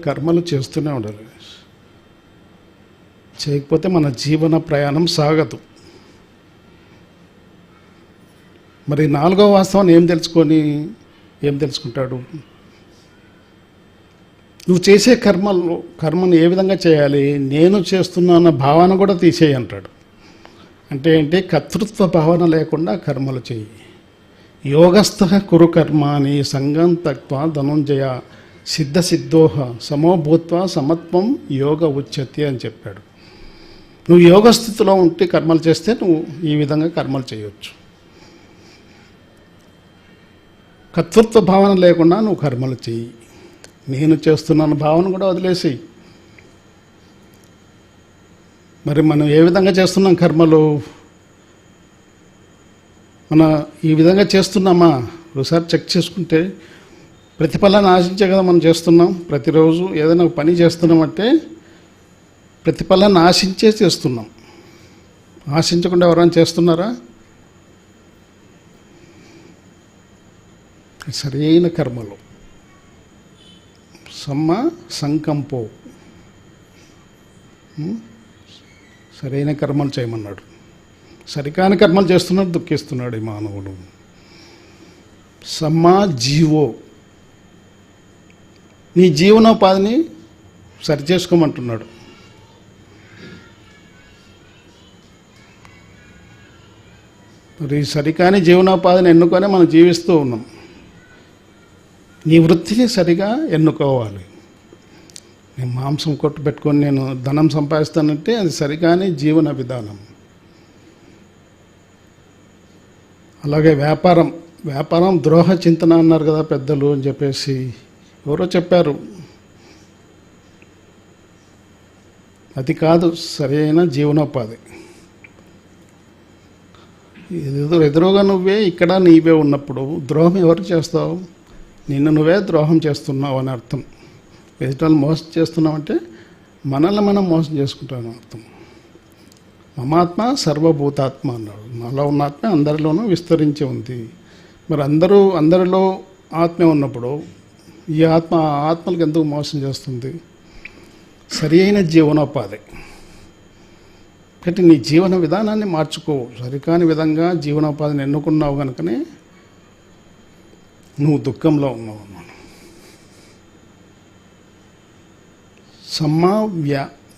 కర్మలు చేస్తూనే ఉండాలి, చేయకపోతే మన జీవన ప్రయాణం సాగదు. మరి 4వ వాస్తవాన్ని ఏం తెలుసుకుంటాడు? నువ్వు చేసే కర్మను ఏ విధంగా చేయాలి? నేను చేస్తున్నా భావన కూడా తీసేయి అంటాడు. అంటే ఏంటి? కర్తృత్వ భావన లేకుండా కర్మలు చేయి. యోగస్థః కురు కర్మాణి సంగం త్యక్త్వా ధనుంజయ సిద్ధోహ సమో భూత్వా సమత్వం యోగ ఉచ్యతే అని చెప్పాడు. నువ్వు యోగస్థితిలో ఉంటే కర్మలు చేస్తే నువ్వు ఈ విధంగా కర్మలు చేయవచ్చు. కర్తృత్వ భావన లేకుండా నువ్వు కర్మలు చెయ్యి. నేను చేస్తున్నాను భావన కూడా వదిలేసి. మరి మనం ఏ విధంగా చేస్తున్నాం కర్మలు? మన ఈ విధంగా చేస్తున్నామా? ఒకసారి చెక్ చేసుకుంటే ప్రతిఫలాన్ని ఆశించే కదా మనం చేస్తున్నాం. ప్రతిరోజు ఏదైనా పని చేస్తున్నామంటే ప్రతిఫలాన్ని ఆశించే చేస్తున్నాం. ఆశించకుండా ఎవరైనా చేస్తున్నారా? సరైన కర్మలు సంకంపో, సరైన కర్మలు చేయమన్నాడు. సరికాని కర్మలు చేస్తున్నాడు, దుఃఖిస్తున్నాడు ఈ మానవుడు. జీవో, నీ జీవనోపాధిని సరిచేసుకోమంటున్నాడు. మరి సరికాని జీవనోపాధిని ఎన్నుకొని మనం జీవిస్తూ ఉన్నాం. నీ వృత్తిని సరిగా ఎన్నుకోవాలి. నేను మాంసం కొట్టు పెట్టుకొని నేను ధనం సంపాదిస్తానంటే అది సరిగానే జీవన విధానం. అలాగే వ్యాపారం ద్రోహ చింతన అన్నారు కదా పెద్దలు అని చెప్పేసి ఎవరో చెప్పారు. అది కాదు సరైన జీవనోపాధి. ఎదురుగా నువ్వే, ఇక్కడ నీవే ఉన్నప్పుడు ద్రోహం ఎవరు చేస్తావు? నిన్ను నువ్వే ద్రోహం చేస్తున్నావు అని అర్థం. ఎదుటి మోసం చేస్తున్నామంటే మనల్ని మనం మోసం చేసుకుంటాం అర్థం. మమాత్మ సర్వభూతాత్మ అన్నాడు. నాలో ఉన్న ఆత్మ అందరిలోనూ విస్తరించి ఉంది. మరి అందరిలో ఆత్మ ఉన్నప్పుడు ఈ ఆత్మలకు ఎందుకు మోసం చేస్తుంది? సరి అయిన జీవనోపాధి. కాబట్టి నీ జీవన విధానాన్ని మార్చుకో. సరికాని విధంగా జీవనోపాధిని ఎన్నుకున్నావు కనుకనే నువ్వు దుఃఖంలో ఉన్నావు.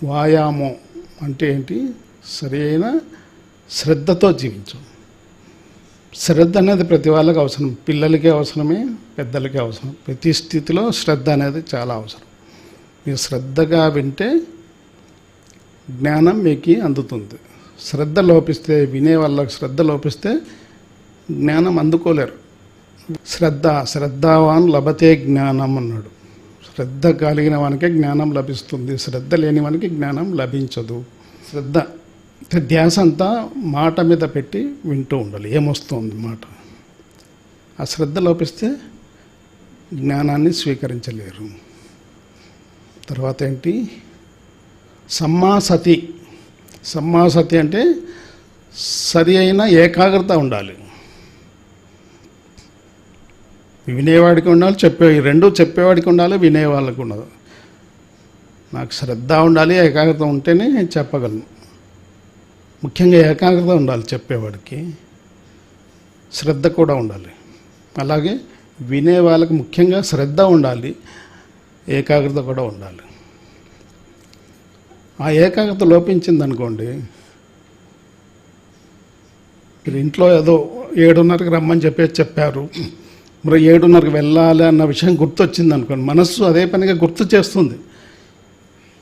వాయామం అంటే ఏంటి? సరి అయిన శ్రద్ధతో జీవించు. శ్రద్ధ అనేది ప్రతి వాళ్ళకి అవసరం. పిల్లలకి అవసరమే, పెద్దలకి అవసరం. ప్రతి స్థితిలో శ్రద్ధ అనేది చాలా అవసరం. మీరు శ్రద్ధగా వింటే జ్ఞానం మీకు అందుతుంది. శ్రద్ధ లోపిస్తే, వినే వాళ్ళకు శ్రద్ధ లోపిస్తే జ్ఞానం అందుకోలేరు. శ్రద్ధావాన్ లభతే జ్ఞానం అన్నాడు. శ్రద్ధ కలిగిన వానికే జ్ఞానం లభిస్తుంది, శ్రద్ధ లేని వానికి జ్ఞానం లభించదు. శ్రద్ధ ధ్యాస అంతా మాట మీద పెట్టి వింటూ ఉండాలి, ఏమొస్తుంది మాట. ఆ శ్రద్ధ లోపిస్తే జ్ఞానాన్ని స్వీకరించలేరు. తర్వాత ఏంటి? సమ్మాసతి. సమ్మాసతి అంటే సరి అయిన ఏకాగ్రత ఉండాలి. వినేవాడికి ఉండాలి, రెండు చెప్పేవాడికి ఉండాలి, వినేవాళ్ళకి ఉండదు. నాకు శ్రద్ధ ఉండాలి, ఏకాగ్రత ఉంటేనే నేను చెప్పగలను. ముఖ్యంగా ఏకాగ్రత ఉండాలి చెప్పేవాడికి, శ్రద్ధ కూడా ఉండాలి. అలాగే వినే వాళ్ళకి ముఖ్యంగా శ్రద్ధ ఉండాలి, ఏకాగ్రత కూడా ఉండాలి. ఆ ఏకాగ్రత లోపించిందనుకోండి, మీరు ఇంట్లో ఏదో 7:30కి రమ్మని చెప్పారు, మరి 7:30కి వెళ్ళాలి అన్న విషయం గుర్తొచ్చింది అనుకోండి, మనస్సు అదే పనిగా గుర్తు చేస్తుంది.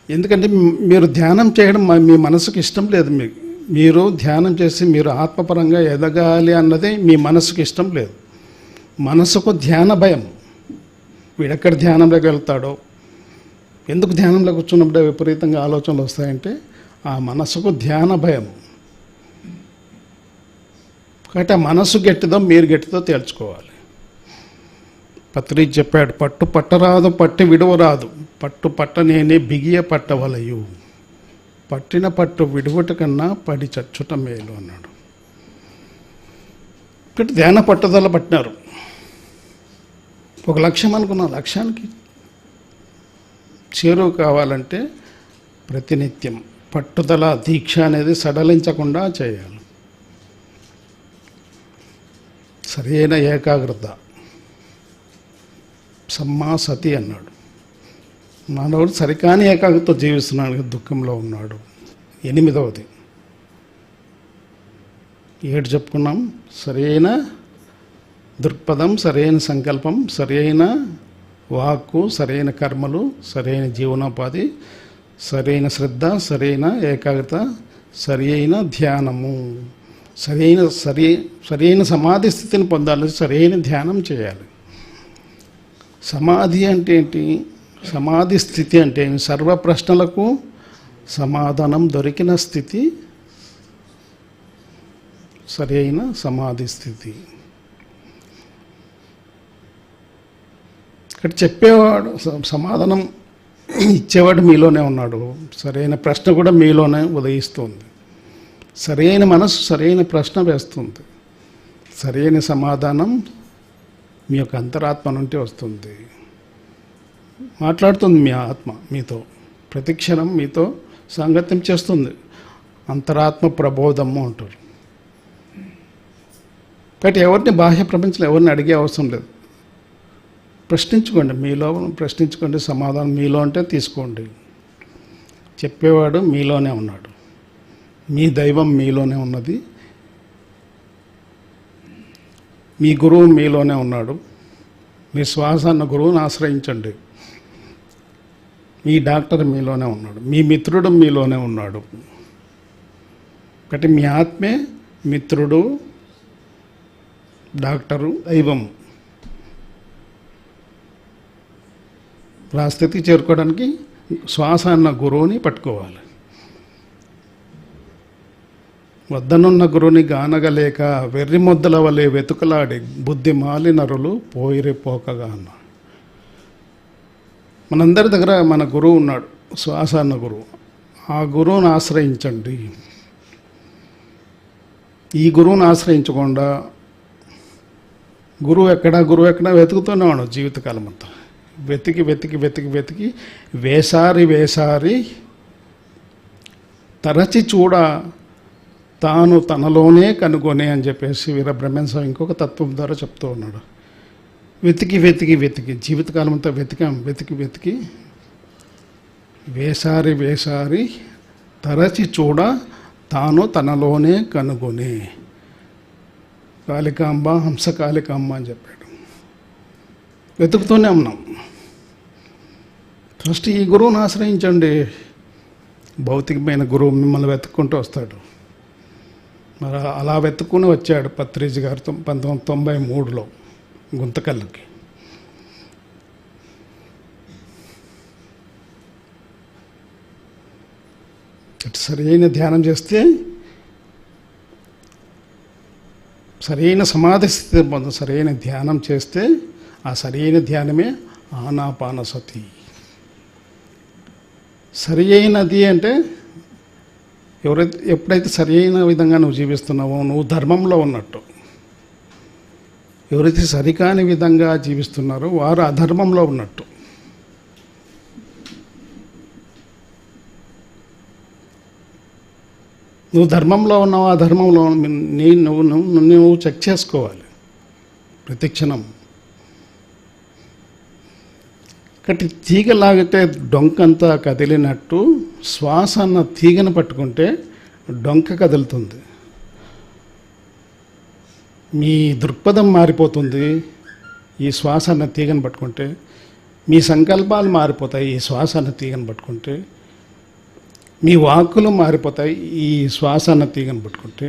ఎందుకంటే మీరు ధ్యానం చేయడం మీ మనసుకు ఇష్టం లేదు. మీరు ధ్యానం చేసి మీరు ఆత్మపరంగా ఎదగాలి అన్నదే మీ మనసుకు ఇష్టం లేదు. మనసుకు ధ్యాన భయం. వీడెక్కడ ధ్యానంలోకి వెళ్తాడో, ఎందుకు ధ్యానంలో కూర్చున్నప్పుడే విపరీతంగా ఆలోచనలు వస్తాయంటే ఆ మనసుకు ధ్యాన భయం. కాబట్టి ఆ మనసు గట్టిదో మీరు గట్టిదో తేల్చుకోవాలి. పత్రి చెప్పాడు, పట్టు పట్టరాదు పట్టి విడువరాదు, పట్టు పట్టనేనే బిగియ పట్టవలయు, పట్టిన పట్టు విడువట కన్నా పడి చచ్చుట మేలు అన్నాడు. ఇక్కడ ధ్యాన పట్టుదల పట్టినారు. ఒక లక్ష్యం అనుకున్న లక్ష్యానికి చేరువ కావాలంటే ప్రతినిత్యం పట్టుదల దీక్ష అనేది సడలించకుండా చేయాలి. సరైన ఏకాగ్రత, సమ్మాసతి అన్నాడు. మానవుడు సరికాని ఏకాగ్రత జీవిస్తున్నాడు, దుఃఖంలో ఉన్నాడు. 8వది 7 చెప్పుకున్నాం. సరైన దృక్పథం, సరైన సంకల్పం, సరైన వాక్కు, సరైన కర్మలు, సరైన జీవనోపాధి, సరైన సరైన ఏకాగ్రత, సరైన ధ్యానము. సరైన సమాధి స్థితిని పొందాలి, సరైన ధ్యానం చేయాలి. సమాధి అంటే ఏంటి? సమాధి స్థితి అంటే సర్వ ప్రశ్నలకు సమాధానం దొరికిన స్థితి సరైన సమాధి స్థితి. ఇక్కడ చెప్పేవాడు, సమాధానం ఇచ్చేవాడు మీలోనే ఉన్నాడు. సరైన ప్రశ్న కూడా మీలోనే ఉదయిస్తుంది. సరైన మనసు సరైన ప్రశ్న వేస్తుంది. సరైన సమాధానం మీ యొక్క అంతరాత్మ నుండి వస్తుంది. మాట్లాడుతుంది మీ ఆత్మ మీతో, ప్రతిక్షణం మీతో సాంగత్యం చేస్తుంది. అంతరాత్మ ప్రబోధము అంటారు. కాబట్టి ఎవరిని బాహ్య ప్రపంచంలో ఎవరిని అడిగే అవసరం లేదు. ప్రశ్నించుకోండి, మీలో ప్రశ్నించుకోండి. సమాధానం మీలో అంటే తీసుకోండి. చెప్పేవాడు మీలోనే ఉన్నాడు. మీ దైవం మీలోనే ఉన్నది. మీ గురువు మీలోనే ఉన్నాడు. మీ శ్వాస అన్న గురువుని ఆశ్రయించండి. మీ డాక్టర్ మీలోనే ఉన్నాడు. మీ మిత్రుడు మీలోనే ఉన్నాడు. కాబట్టి మీ ఆత్మే మిత్రుడు, డాక్టరు, దైవం. ఆ స్థితికి చేరుకోవడానికి శ్వాస అన్న గురువుని పట్టుకోవాలి. వద్దనున్న గురువుని గానగలేక వెర్రి ముద్దల వలె వెతుకలాడి బుద్ధి మాలి నరులు పోయిరి పోకగా అన్నాడు. మనందరి దగ్గర మన గురువు ఉన్నాడు, శ్వాస అన్న గురువు. ఆ గురువుని ఆశ్రయించండి. ఈ గురువుని ఆశ్రయించకుండా గురువు ఎక్కడ వెతుకుతూనే ఉన్నాడు జీవితకాలం అంతా. వెతికి వేసారి తరచి చూడ తాను తనలోనే కనుగొనే అని చెప్పేసి వీరబ్రహ్మేంద్ర స్వామి ఇంకొక తత్వం ద్వారా చెప్తూ ఉన్నాడు. వెతికి జీవితకాలం అంతా వెతికి వేసారి తరచి చూడ తాను తనలోనే కనుగొనే. కాళికాంబ, హంస కాళికాంబ అని చెప్పాడు. వెతుకుతూనే ఉన్నాం. ఫస్ట్ ఈ గురువుని ఆశ్రయించండి. భౌతికమైన గురువు మిమ్మల్ని వెతుక్కుంటూ వస్తాడు. మరి అలా వెతుక్కుని వచ్చాడు పత్రిజీ గారు 1993లో గుంతకల్లుకి. సరైన ధ్యానం చేస్తే సరైన సమాధి స్థితి పొందు. సరైన ధ్యానం చేస్తే ఆ సరైన ధ్యానమే ఆనాపానసతి. సరి అయినది అంటే ఎప్పుడైతే సరి అయిన విధంగా నువ్వు జీవిస్తున్నావో నువ్వు ధర్మంలో ఉన్నట్టు. ఎవరైతే సరికాని విధంగా జీవిస్తున్నారో వారు అధర్మంలో ఉన్నట్టు. నువ్వు ధర్మంలో ఉన్నావు, ఆ ధర్మంలో నువ్వు చెక్ చేసుకోవాలి ప్రతి క్షణం. కాబట్టి తీగలాగితే డొంకంతా కదిలినట్టు శ్వాస అన్న తీగను పట్టుకుంటే డొంక కదులుతుంది. మీ దృక్పథం మారిపోతుంది ఈ శ్వాస అన్న తీగను పట్టుకుంటే. మీ సంకల్పాలు మారిపోతాయి ఈ శ్వాస అన్న తీగను పట్టుకుంటే. మీ వాక్కులు మారిపోతాయి ఈ శ్వాస అన్న తీగను పట్టుకుంటే.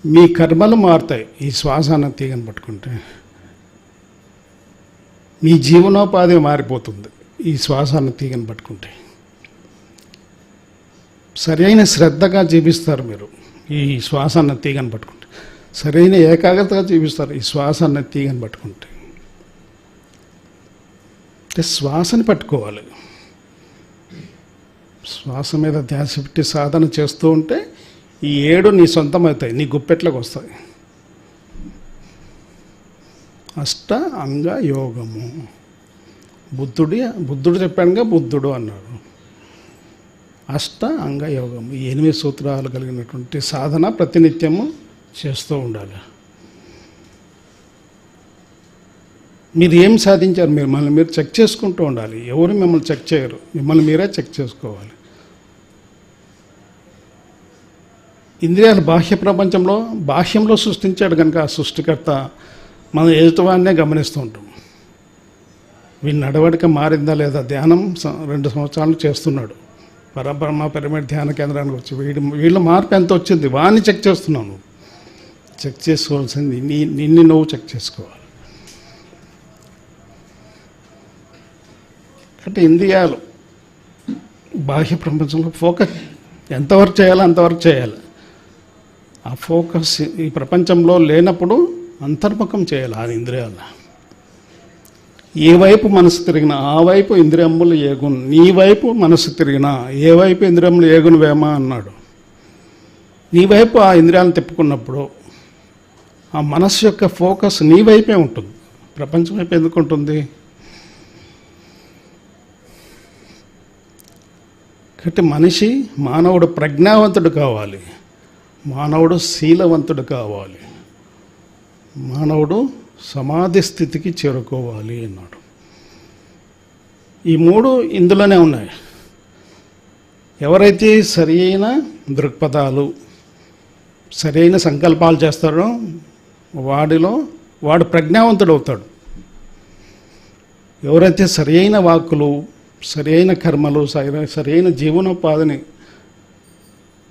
మీ కర్మలు మారుతాయి ఈ శ్వాస అన్న తీగను పట్టుకుంటే. మీ జీవనోపాధి మారిపోతుంది ఈ శ్వాస అన్న తీగను పట్టుకుంటే. సరైన శ్రద్ధగా జీవిస్తారు మీరు ఈ శ్వాస అన్న తీగను పట్టుకుంటే. సరైన ఏకాగ్రతగా జీవిస్తారు ఈ శ్వాస అన్న తీగను పట్టుకుంటే. శ్వాసని పట్టుకోవాలి. శ్వాస మీద ధ్యాస పెట్టి సాధన చేస్తూ ఉంటే ఈ 7 నీ సొంతమవుతాయి, నీ గుప్పెట్లకు వస్తాయి. అష్ట అంగ యోగము. బుద్ధుడు చెప్పాడుగా, బుద్ధుడు అన్నాడు. అష్ట అంగ యోగము, 8 సూత్రాలు కలిగినటువంటి సాధన ప్రతినిత్యము చేస్తూ ఉండాలి. మీరు ఏం సాధించారు మీరు చెక్ చేసుకుంటూ ఉండాలి. ఎవరు మిమ్మల్ని చెక్ చేయరు, మిమ్మల్ని మీరే చెక్ చేసుకోవాలి. ఇంద్రియాలు బాహ్యంలో సృష్టించాడు కనుక ఆ సృష్టికర్త మనం ఎదుటివాడినే గమనిస్తూ ఉంటాం. వీళ్ళ నడవడిక మారిందా లేదా. ధ్యానం 2 సంవత్సరాలు చేస్తున్నాడు. పరబ్రహ్మ పిరమిడ్ ధ్యాన కేంద్రానికి వచ్చి వీళ్ళ మార్పు ఎంత వచ్చింది వాడిని చెక్ చేస్తున్నాను. చెక్ చేసుకోవాల్సింది నిన్ను నువ్వు చెక్ చేసుకోవాలి. అంటే ఇంద్రియాలు బాహ్య ప్రపంచంలో ఫోకస్ ఎంతవరకు చేయాలో అంతవరకు చేయాలి. ఆ ఫోకస్ ఈ ప్రపంచంలో లేనప్పుడు అంతర్ముఖం చేయాలి ఆ ఇంద్రియాలు. ఏ వైపు మనసు తిరిగినా ఆ వైపు ఇంద్రియములు ఏగును. నీ వైపు మనసు తిరిగినా ఏ వైపు ఇంద్రియములు ఏగును వేమా అన్నాడు. నీ వైపు ఆ ఇంద్రియాలను తిప్పుకున్నప్పుడు ఆ మనస్సు యొక్క ఫోకస్ నీ వైపే ఉంటుంది, ప్రపంచం వైపు ఎందుకు ఉంటుంది? కాబట్టి మానవుడు ప్రజ్ఞావంతుడు కావాలి, మానవుడు శీలవంతుడు కావాలి, మానవుడు సమాధి స్థితికి చేరుకోవాలి అన్నాడు. ఈ 3 ఇందులోనే ఉన్నాయి. ఎవరైతే సరైన దృక్పథాలు సరైన సంకల్పాలు చేస్తాడో వాడు ప్రజ్ఞావంతుడు అవుతాడు. ఎవరైతే సరైన వాక్కులు సరైన కర్మలు సరైన జీవనోపాధిని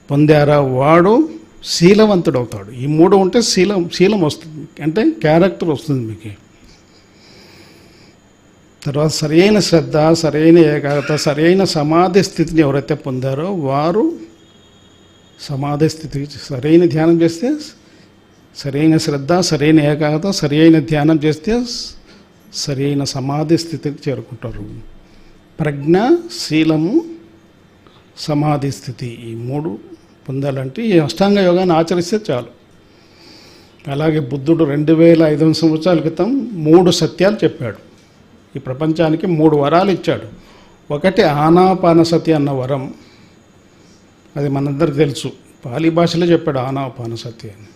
పొందారా వాడు శీలవంతుడు అవుతాడు. ఈ 3 ఉంటే శీలం వస్తుంది, అంటే క్యారెక్టర్ వస్తుంది మీకు. తర్వాత సరైన శ్రద్ధ, సరైన ఏకాగ్రత, సరైన సమాధి స్థితిని ఎవరైతే పొందారో వారు సమాధి స్థితికి సరైన ధ్యానం చేస్తే సరైన శ్రద్ధ, సరైన ఏకాగ్రత, సరైన ధ్యానం చేస్తే సరైన సమాధి స్థితికి చేరుకుంటారు. ప్రజ్ఞ, శీలము, సమాధి స్థితి, ఈ 3 పొందాలంటే ఈ అష్టాంగ యోగాన్ని ఆచరిస్తే చాలు. అలాగే బుద్ధుడు 2500 సంవత్సరాల క్రితం 3 సత్యాలు చెప్పాడు. ఈ ప్రపంచానికి 3 వరాలు ఇచ్చాడు. ఒకటి ఆనాపానసతి అన్న వరం, అది మనందరికి తెలుసు. పాలీ భాషలో చెప్పాడు ఆనాపానసతి అని.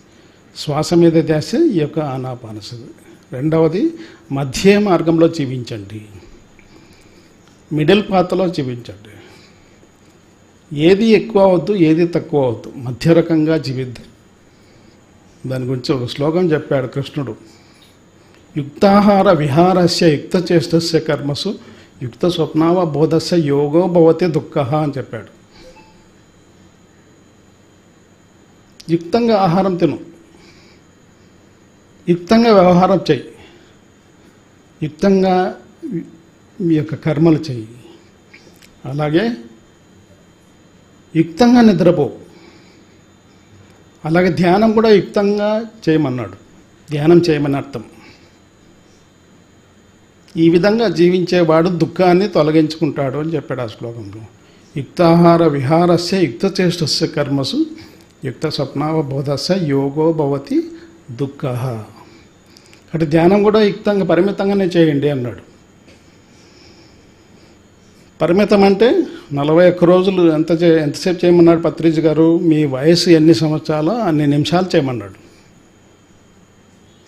శ్వాస మీద ధ్యాస ఈ యొక్క ఆనాపానసతి. రెండవది మధ్య మార్గంలో జీవించండి, మిడిల్ పాత్రలో జీవించండి. ఏది ఎక్కువ అవద్దు, ఏది తక్కువ అవద్దు, మధ్య రకంగా జీవిద్దాం. దాని గురించి ఒక శ్లోకం చెప్పాడు కృష్ణుడు. యుక్తాహార విహారస్య యుక్తచేష్టస్య కర్మసు యుక్త స్వప్నావబోధస్య యోగో భవతి దుఃఖ అని చెప్పాడు. యుక్తంగా ఆహారం తిను, యుక్తంగా వ్యవహారం చెయ్యి, యుక్తంగా మీ యొక్క కర్మలు చెయ్యి. అలాగే యుక్తంగా నిద్రపో. అలాగే ధ్యానం కూడా యుక్తంగా చేయమన్నాడు. ధ్యానం చేయమని అర్థం. ఈ విధంగా జీవించేవాడు దుఃఖాన్ని తొలగించుకుంటాడు అని చెప్పాడు ఆ శ్లోకంలో. యుక్తాహార విహారస్య యుక్తచేష్టస్య కర్మసు యుక్త స్వప్నావబోధస్య యోగో భవతి దుఃఖ. అంటే ధ్యానం కూడా యుక్తంగా పరిమితంగానే చేయండి అన్నాడు. పరిమితం అంటే 41 రోజులు ఎంతసేపు చేయమన్నాడు పత్రిజీ గారు? మీ వయసు ఎన్ని సంవత్సరాలు అన్ని నిమిషాలు చేయమన్నాడు.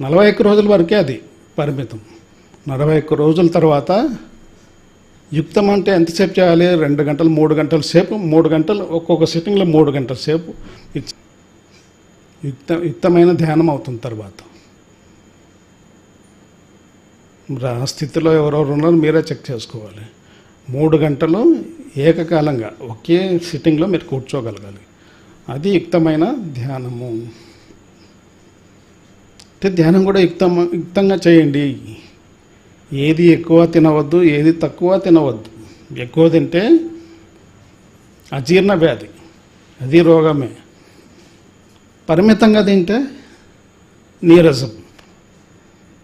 41 రోజుల వరకే అది పరిమితం. 41 రోజుల తర్వాత యుక్తం అంటే ఎంతసేపు చేయాలి? 2 గంటలు 3 గంటల సేపు, 3 గంటలు ఒక్కొక్క సిట్టింగ్లో 3 గంటల సేపు యుక్తమైన ధ్యానం అవుతుంది. తర్వాత ఆ స్థితిలో ఎవరెవరు ఉన్నారో మీరే చెక్ చేసుకోవాలి. 3 గంటలు ఏకకాలంగా ఒకే సిట్టింగ్లో మీరు కూర్చోగలగాలి. అది యుక్తమైన ధ్యానము. అంటే ధ్యానం కూడా యుక్తంగా చేయండి. ఏది ఎక్కువ తినవద్దు, ఏది తక్కువ తినవద్దు. ఎక్కువ తింటే అజీర్ణ వ్యాధి, అది రోగమే. పరిమితంగా తింటే నీరసం,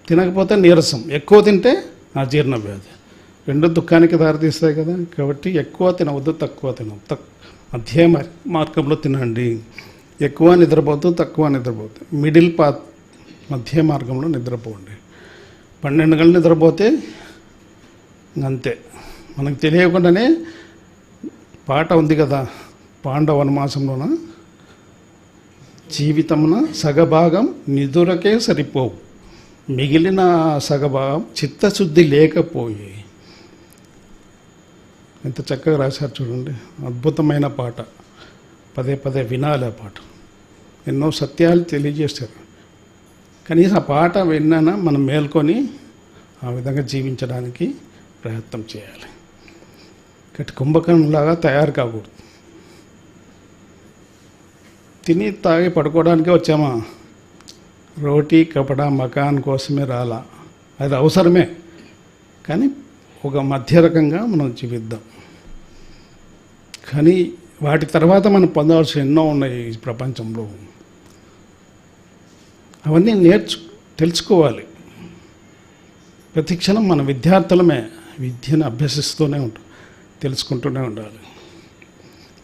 తినకపోతే నీరసం. ఎక్కువ తింటే అజీర్ణ వ్యాధి. రెండు దుఃఖానికి దారితీస్తాయి కదా. కాబట్టి ఎక్కువ తినవద్దు, తక్కువ తినవద్దు. మధ్య మార్గంలో తినండి. ఎక్కువ నిద్రపోతూ, తక్కువ నిద్రపోతూ, మిడిల్ పాత్, మధ్య మార్గంలో నిద్రపోండి. 12 గంటలు నిద్రపోతే అంతే. మనకు తెలియకుండానే పాట ఉంది కదా, పాండవ వనమాసంలోన, జీవితమున సగభాగం నిదురకే సరిపోవు, మిగిలిన సగభాగం చిత్తశుద్ధి లేకపోయి. ఎంత చక్కగా రాశారు చూడండి. అద్భుతమైన పాట. పదే పదే వినాలి ఆ పాట. ఎన్నో సత్యాలు తెలియజేశారు. కనీసం ఆ పాట విన్నానా మనం మేల్కొని ఆ విధంగా జీవించడానికి ప్రయత్నం చేయాలి. కట్టి కుంభకర్ణంలాగా తయారు కాకూడదు. తిని తాగి పడుకోవడానికే వచ్చామా? రోటీ కపడా మకాన్ కోసమే రాలా. అది అవసరమే, కానీ ఒక మధ్య రకంగా మనం జీవిద్దాం. కానీ వాటి తర్వాత మనం పొందవలసిన ఎన్నో ఉన్నాయి ఈ ప్రపంచంలో. అవన్నీ తెలుసుకోవాలి. ప్రతి క్షణం మన విద్యార్థులమే విద్యను అభ్యసిస్తూనే ఉంటాం, తెలుసుకుంటూనే ఉండాలి.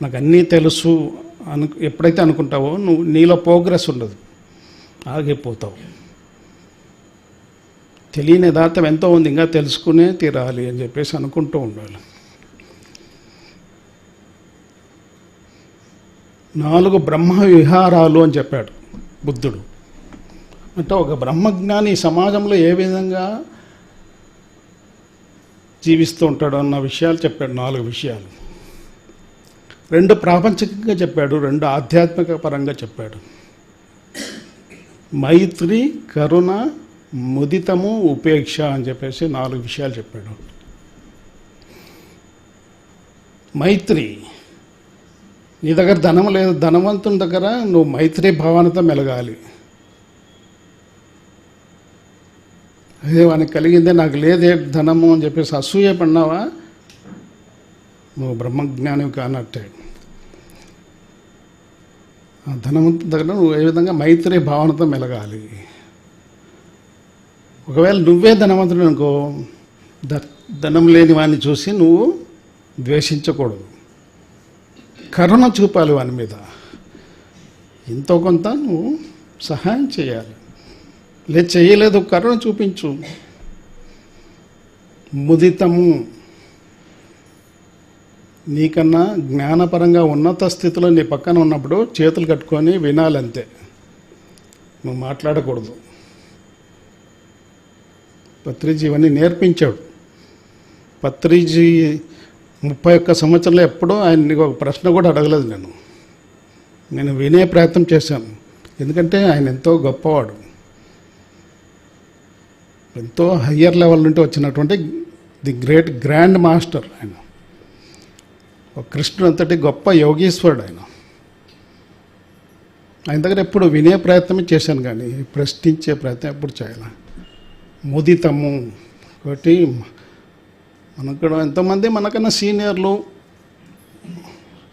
నాకు అన్నీ తెలుసు ఎప్పుడైతే అనుకుంటావో నువ్వు నీలో ప్రోగ్రెస్ ఉండదు, ఆగిపోతావు. తెలియని యథార్థం ఎంతో ఉంది, ఇంకా తెలుసుకునే తీరాలి అని చెప్పేసి అనుకుంటూ ఉండాలి. 4 బ్రహ్మ విహారాలు అని చెప్పాడు బుద్ధుడు. అంటే ఒక బ్రహ్మజ్ఞాని సమాజంలో ఏ విధంగా జీవిస్తూ ఉంటాడు అన్న విషయాలు చెప్పాడు. 4 విషయాలు. 2 ప్రాపంచికంగా చెప్పాడు, 2 ఆధ్యాత్మిక పరంగా చెప్పాడు. మైత్రి, కరుణ, ముదితము, ఉపేక్ష అని చెప్పేసి 4 విషయాలు చెప్పాడు. మైత్రి, నీ దగ్గర ధనం లేదు, ధనవంతుని దగ్గర నువ్వు మైత్రి భావనతో మెలగాలి. అదే వానికి కలిగిందే నాకు లేదే ధనము అని చెప్పేసి అసూయ పడినావా, నువ్వు బ్రహ్మజ్ఞానివి కానట్టే. ఆ ధనవంతుని దగ్గర నువ్వు ఏ విధంగా మైత్రి భావనతో మెలగాలి. ఒకవేళ నువ్వే ధనవంతుడు అనుకో, ధనం లేని వాడిని చూసి నువ్వు ద్వేషించకూడదు, కరుణ చూపాలి వాని మీద. ఎంతో కొంత నువ్వు సహాయం చేయాలి. లేదు చేయలేదు, కరుణ చూపించు. ముదితము, నీకన్నా జ్ఞానపరంగా ఉన్నత స్థితిలో నీ పక్కన ఉన్నప్పుడు చేతులు కట్టుకొని వినాలంతే, నువ్వు మాట్లాడకూడదు. పత్రిజీ ఇవన్నీ నేర్పించాడు. పత్రిజీ 31 సంవత్సరంలో ఎప్పుడూ ఆయన ఒక ప్రశ్న కూడా అడగలేదు. నేను వినే ప్రయత్నం చేశాను. ఎందుకంటే ఆయన ఎంతో గొప్పవాడు, ఎంతో హయ్యర్ లెవెల్ నుండి వచ్చినటువంటి ది గ్రేట్ గ్రాండ్ మాస్టర్ ఆయన. ఒక కృష్ణుడు అంతటి గొప్ప యోగీశ్వరుడు ఆయన. ఆయన దగ్గర ఎప్పుడు వినే ప్రయత్నమే చేశాను, కానీ ప్రశ్నించే ప్రయత్నం ఎప్పుడు చేయాలి. ముదితము ఒకటి. మనకు ఎంతోమంది మనకన్నా సీనియర్లు,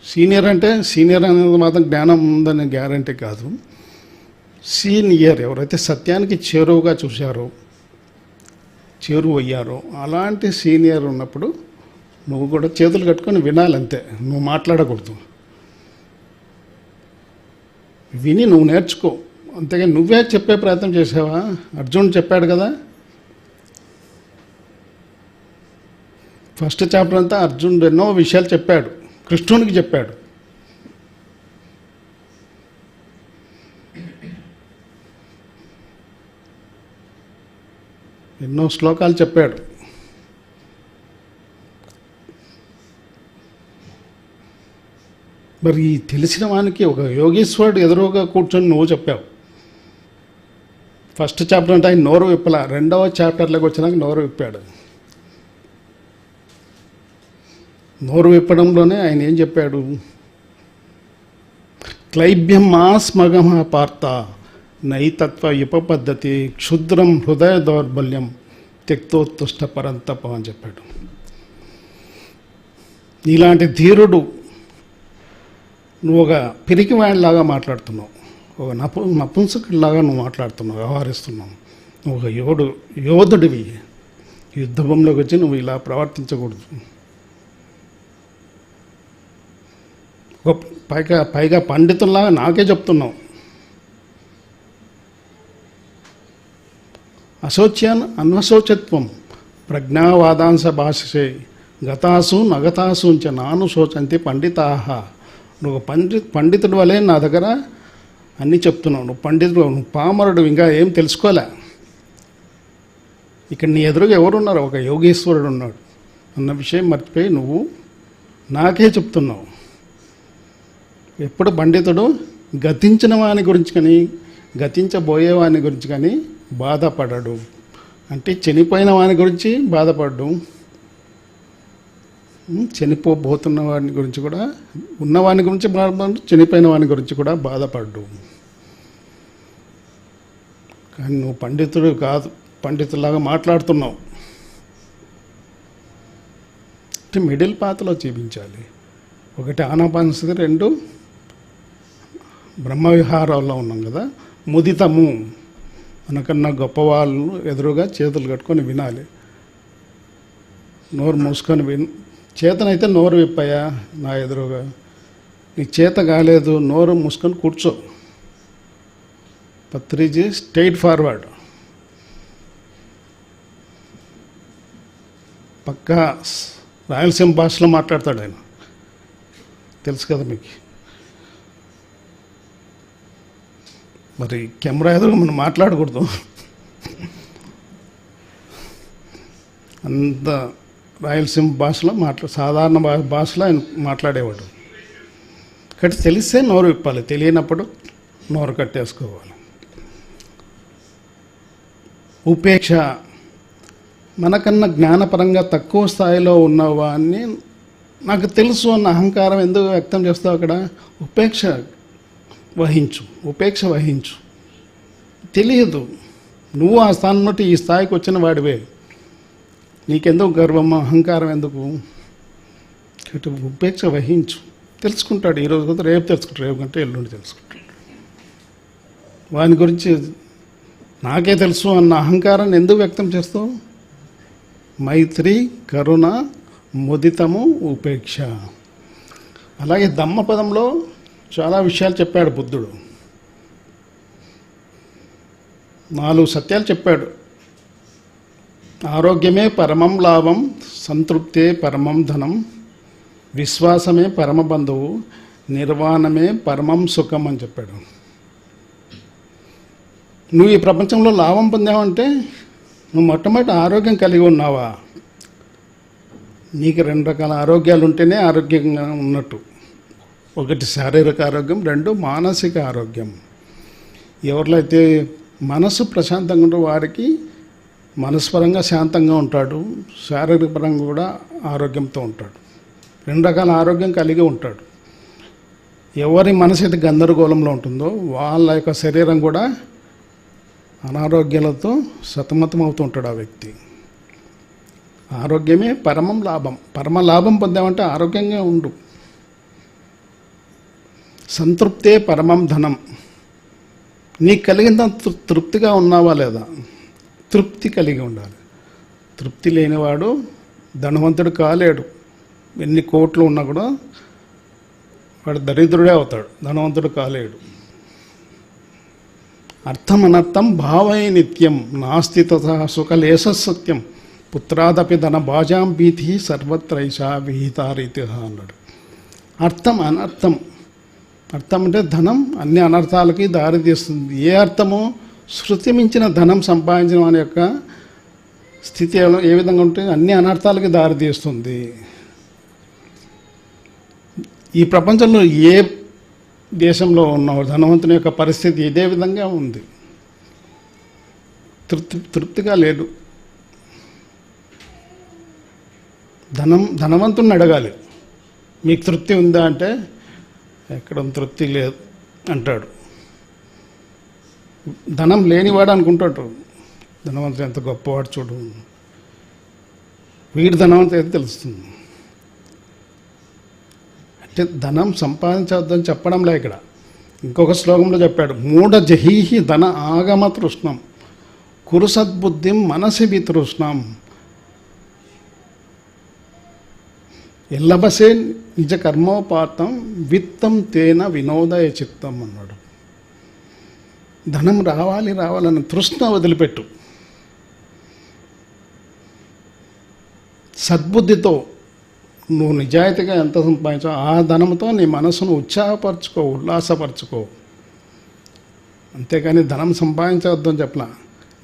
సీనియర్ అంటే సీనియర్ అనేది మాత్రం జ్ఞానం ఉందని గ్యారంటీ కాదు. సీనియర్ ఎవరైతే సత్యానికి చేరువుగా చూశారో, చేరువయ్యారో, అలాంటి సీనియర్ ఉన్నప్పుడు నువ్వు కూడా చేతులు కట్టుకొని వినాలంతే, నువ్వు మాట్లాడకూడదు. విని నువ్వు నేర్చుకో, అంతేగాని నువ్వే చెప్పే ప్రయత్నం చేసావా? అర్జునుడు చెప్పాడు కదా, ఫస్ట్ చాప్టర్ అంతా అర్జునుడు ఎన్నో విషయాలు చెప్పాడు, కృష్ణునికి చెప్పాడు. ఎన్నో శ్లోకాలు చెప్పాడు. మరి ఈ తెలిసిన వానికి ఒక యోగేశ్వరుడు ఎదురుగా కూర్చొని నువ్వు చెప్పావు. ఫస్ట్ చాప్టర్ అంటే ఆయన నోరు విప్పలా, రెండవ చాప్టర్లోకి వచ్చినాక నోరు విప్పాడు. నోరు విప్పడంలోనే ఆయన ఏం చెప్పాడు? క్లైబ్యం మాస్మగమ పార్త నైతత్వ ఉపపద్ధతి క్షుద్రం హృదయ దౌర్బల్యం త్యక్తోత్తుష్ట పరంతప అని చెప్పాడు. ఇలాంటి ధీరుడు నువ్వు ఒక పిరికివాడిలాగా మాట్లాడుతున్నావు, ఒక నపుంసకుడిలాగా నువ్వు మాట్లాడుతున్నావు, వ్యవహరిస్తున్నావు. నువ్వు ఒక యోధుడివి. యుద్ధభూమిలోకి వచ్చి నువ్వు ఇలా ప్రవర్తించకూడదు. ఒక పైగా పండితుల్లాగా నాకే చెప్తున్నావు. అశోచ్యాన్ అన్వశోచత్వం ప్రజ్ఞావాదాంశ భాషసే గతాసు నగతాసు చ నాను శోచంతి పండితాహ. నువ్వు పండితుడి వలే నా దగ్గర అన్నీ చెప్తున్నావు. నువ్వు పండితుడు, నువ్వు పామరుడు, ఇంకా ఏం తెలుసుకోలే. ఇక్కడ నీ ఎదురుగా ఎవరున్నారు? ఒక యోగేశ్వరుడు ఉన్నాడు అన్న విషయం మర్చిపోయి నువ్వు నాకే చెప్తున్నావు. ఎప్పుడు పండితుడు గతించిన వాని గురించి కానీ గతించబోయే వాని గురించి కానీ బాధపడడు. అంటే చనిపోయిన వాని గురించి బాధపడ్డు, చనిపోబోతున్న వాని గురించి కూడా, ఉన్నవాని గురించి బాధపడు, చనిపోయిన వాని గురించి కూడా బాధపడ్డు. కానీ నువ్వు పండితుడు కాదు, పండితులాగా మాట్లాడుతున్నావు. అంటే మిడిల్ పాత్రలో చూపించాలి. ఒకటి ఆనాపానసతి, రెండు బ్రహ్మవిహారాల్లో ఉన్నాం కదా. ముదితము, మనకన్నా గొప్పవాళ్ళు ఎదురుగా చేతులు కట్టుకొని వినాలి. నోరు మూసుకొని చేతనైతే నోరు విప్పయా నా ఎదురుగా. నీకు చేత కాలేదు, నోరు మూసుకొని కూర్చో. పత్రిజీ స్ట్రైట్ ఫార్వర్డ్, పక్కా రాయలసీమ భాషలో మాట్లాడతాడు ఆయన, తెలుసు కదా మీకు. మరి కెమెరా ఎదురుగా మనం మాట్లాడకూడదు, అంత రాయలసీమ భాషలో సాధారణ భాషలో ఆయన మాట్లాడేవాడు. కాబట్టి తెలిస్తే నోరు విప్పాలి, తెలియనప్పుడు నోరు కట్టేసుకోవాలి. ఉపేక్ష, మనకన్నా జ్ఞానపరంగా తక్కువ స్థాయిలో ఉన్నవాన్ని నాకు తెలుసు అన్న అహంకారం ఎందుకు వ్యక్తం చేస్తావు? అక్కడ ఉపేక్ష వహించు. తెలియదు, నువ్వు ఆ స్థానం నుండి ఈ స్థాయికి వచ్చిన వాడివే, నీకెందుకు గర్వం, అహంకారం ఎందుకు? ఉపేక్ష వహించు. తెలుసుకుంటాడు, ఈరోజు కొంత రేపు తెలుసుకుంటాడు, రేపు కంటే ఎల్లుండి తెలుసుకుంటాడు. వాని గురించి నాకే తెలుసు అన్న అహంకారాన్ని ఎందుకు వ్యక్తం చేస్తావు? మైత్రి, కరుణ, ముదితము, ఉపేక్ష. అలాగే ధమ్మపదంలో చాలా విషయాలు చెప్పాడు బుద్ధుడు. 4 సత్యాలు చెప్పాడు. ఆరోగ్యమే పరమం లాభం, సంతృప్తే పరమం ధనం, విశ్వాసమే పరమ బంధువు, నిర్వాణమే పరమం సుఖం అని చెప్పాడు. నువ్వు ఈ ప్రపంచంలో లాభం పొందావంటే నువ్వు మొట్టమొదటి ఆరోగ్యం కలిగి ఉన్నావా? నీకు 2 రకాల ఆరోగ్యాలు ఉంటేనే ఆరోగ్యంగా ఉన్నట్టు. ఒకటి శారీరక ఆరోగ్యం, 2 మానసిక ఆరోగ్యం. ఎవరిలో అయితే మనసు ప్రశాంతంగా ఉంటే వారికి మనస్పరంగా శాంతంగా ఉంటాడు, శారీరక పరంగా కూడా ఆరోగ్యంతో ఉంటాడు. 2 రకాల ఆరోగ్యం కలిగి ఉంటాడు. ఎవరి మనసు అయితే గందరగోళంలో ఉంటుందో వాళ్ళ యొక్క శరీరం కూడా అనారోగ్యాలతో సతమతం అవుతూ ఉంటాడు ఆ వ్యక్తి. ఆరోగ్యమే పరమం లాభం. పరమ లాభం పొందామంటే ఆరోగ్యంగా ఉండు. సంతృప్తే పరమం ధనం. నీకు కలిగిన తృప్తిగా ఉన్నావా లేదా? తృప్తి కలిగి ఉండాలి. తృప్తి లేనివాడు ధనవంతుడు కాలేడు. ఎన్ని కోట్లు ఉన్నా కూడా వాడు దరిద్రుడే అవుతాడు, ధనవంతుడు కాలేడు. అర్థం అనర్థం భావై నిత్యం నాస్తి తథా సుఖలేశ సత్యం పుత్రాదపి ధన భాజాం భీతి సర్వత్రైషా విహితారీతి అన్నాడు. అర్థం అనర్థం. అర్థం అంటే ధనం అన్ని అనర్థాలకి దారి తీస్తుంది. ఏ అర్థమో శృతి మించిన ధనం సంపాదించడం అనే యొక్క స్థితి ఏ విధంగా ఉంటే అన్ని అనర్థాలకి దారి తీస్తుంది. ఈ ప్రపంచంలో ఏ దేశంలో ఉన్న ధనవంతుని యొక్క పరిస్థితి ఇదే విధంగా ఉంది. తృప్తిగా లేడు. ధనవంతుని అడగాలి, మీకు తృప్తి ఉందా అంటే ఎక్కడ తృప్తి లేదు అంటాడు. ధనం లేనివాడు అనుకుంటాడు ధనవంతుడు ఎంత గొప్పవాడు చూడు, వీడి ధనవంతుడు అయితే తెలుస్తుంది. అంటే ధనం సంపాదించవద్దని చెప్పడంలే ఇక్కడ. ఇంకొక శ్లోకంలో చెప్పాడు, మూఢ జహీహి ధన ఆగమ తృష్ణం కురు సద్బుద్ధిం మనసి వితృష్ణం ఎల్లబసే నిజ కర్మోపాతం విత్తం తేన వినోదయ చిత్తం అన్నాడు. ధనం రావాలని తృష్ణ వదిలిపెట్టు. సద్బుద్ధితో నువ్వు నిజాయితీగా ఎంత సంపాదించావు ఆ ధనంతో నీ మనసును ఉత్సాహపరచుకో, ఉల్లాసపరచుకో. అంతేకాని ధనం సంపాదించవద్దని చెప్పలా.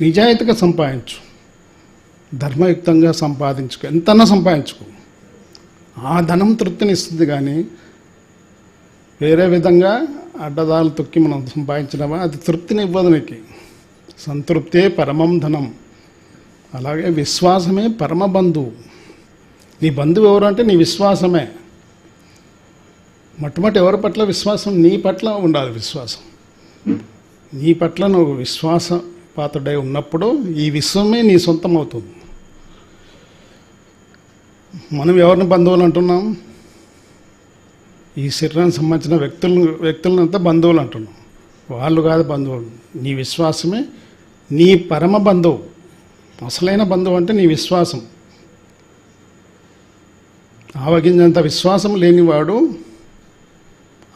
నిజాయితీగా సంపాదించు, ధర్మయుక్తంగా సంపాదించుకో, ఎంతన్నా సంపాదించుకో. ఆ ధనం తృప్తినిస్తుంది. కానీ వేరే విధంగా అడ్డదాలు తొక్కి మనం సంపాదించినవా అది తృప్తిని ఇవ్వదు నీకు. సంతృప్తే పరమం ధనం. అలాగే విశ్వాసమే పరమ బంధువు. నీ బంధువు ఎవరు అంటే నీ విశ్వాసమే. మొట్టమొదటి ఎవరి పట్ల విశ్వాసం? నీ పట్ల ఉండాలి విశ్వాసం. నీ పట్ల నువ్వు విశ్వాసపాత్రుడై ఉన్నప్పుడు ఈ విశ్వమే నీ సొంతం అవుతుంది. మనం ఎవరిని బంధువులు అంటున్నాం? ఈ శరీరానికి సంబంధించిన వ్యక్తులనంతా బంధువులు అంటున్నాం. వాళ్ళు కాదు బంధువులు. నీ విశ్వాసమే నీ పరమ బంధువు. అసలైన బంధువు అంటే నీ విశ్వాసం. ఆవగించేంత విశ్వాసం లేనివాడు,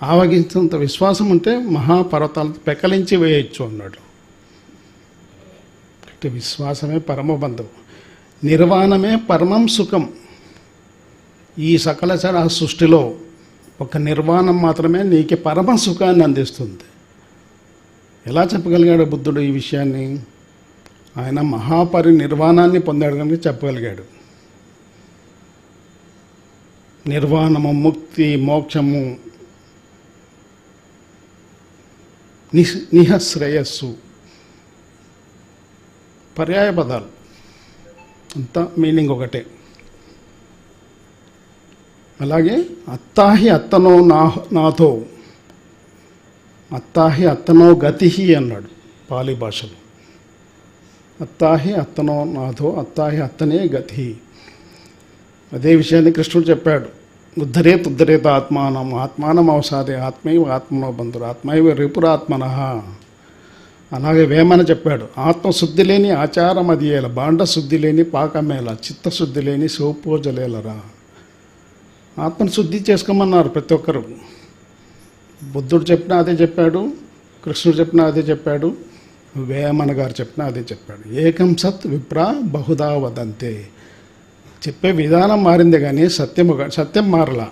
ఆవగించేంత విశ్వాసం ఉంటే మహాపర్వతాలతో పెకలించి వేయచ్చు అన్నాడు. అంటే విశ్వాసమే పరమ బంధువు. నిర్వాణమే పరమం సుఖం. ఈ సకల చర సృష్టిలో ఒక నిర్వాణం మాత్రమే నీకు పరమ సుఖాన్ని అందిస్తుంది. ఎలా చెప్పగలిగాడు బుద్ధుడు ఈ విషయాన్ని? ఆయన మహాపరినిర్వాణాన్ని పొందాడు కనుక చెప్పగలిగాడు. నిర్వాణము, ముక్తి, మోక్షము, నిహశ్రేయస్సు పర్యాయ పదాలు. అంతా మీనింగ్ ఒకటే. అలాగే అత్తాహి అత్తనో నాథో, అత్తాహి అత్తనో గతి అన్నాడు పాలి భాషలో. అత్తాహి అత్తనో నాథో, అత్తాహి అత్తనే గతి. అదే విషయాన్ని కృష్ణుడు చెప్పాడు. ఉద్ధరేత ఆత్మానం అవసాదే ఆత్మైవ ఆత్మనో బంధురు ఆత్మైవ రిపురాత్మన. అలాగే వేమన చెప్పాడు, ఆత్మశుద్ధి లేని ఆచారం అది ఏల, బాండ శుద్ధి లేని పాకమేల, చిత్తశుద్ధి లేని శివపూజలేలరా. ఆత్మను శుద్ధి చేసుకోమన్నారు ప్రతి ఒక్కరు. బుద్ధుడు చెప్పినా అదే చెప్పాడు, కృష్ణుడు చెప్పినా అదే చెప్పాడు, వేమన గారు చెప్పినా అదే చెప్పాడు. ఏకం సత్ విప్రా బహుదా వదంతే. చెప్పే విధానం మారిందే కానీ సత్యం మారలా.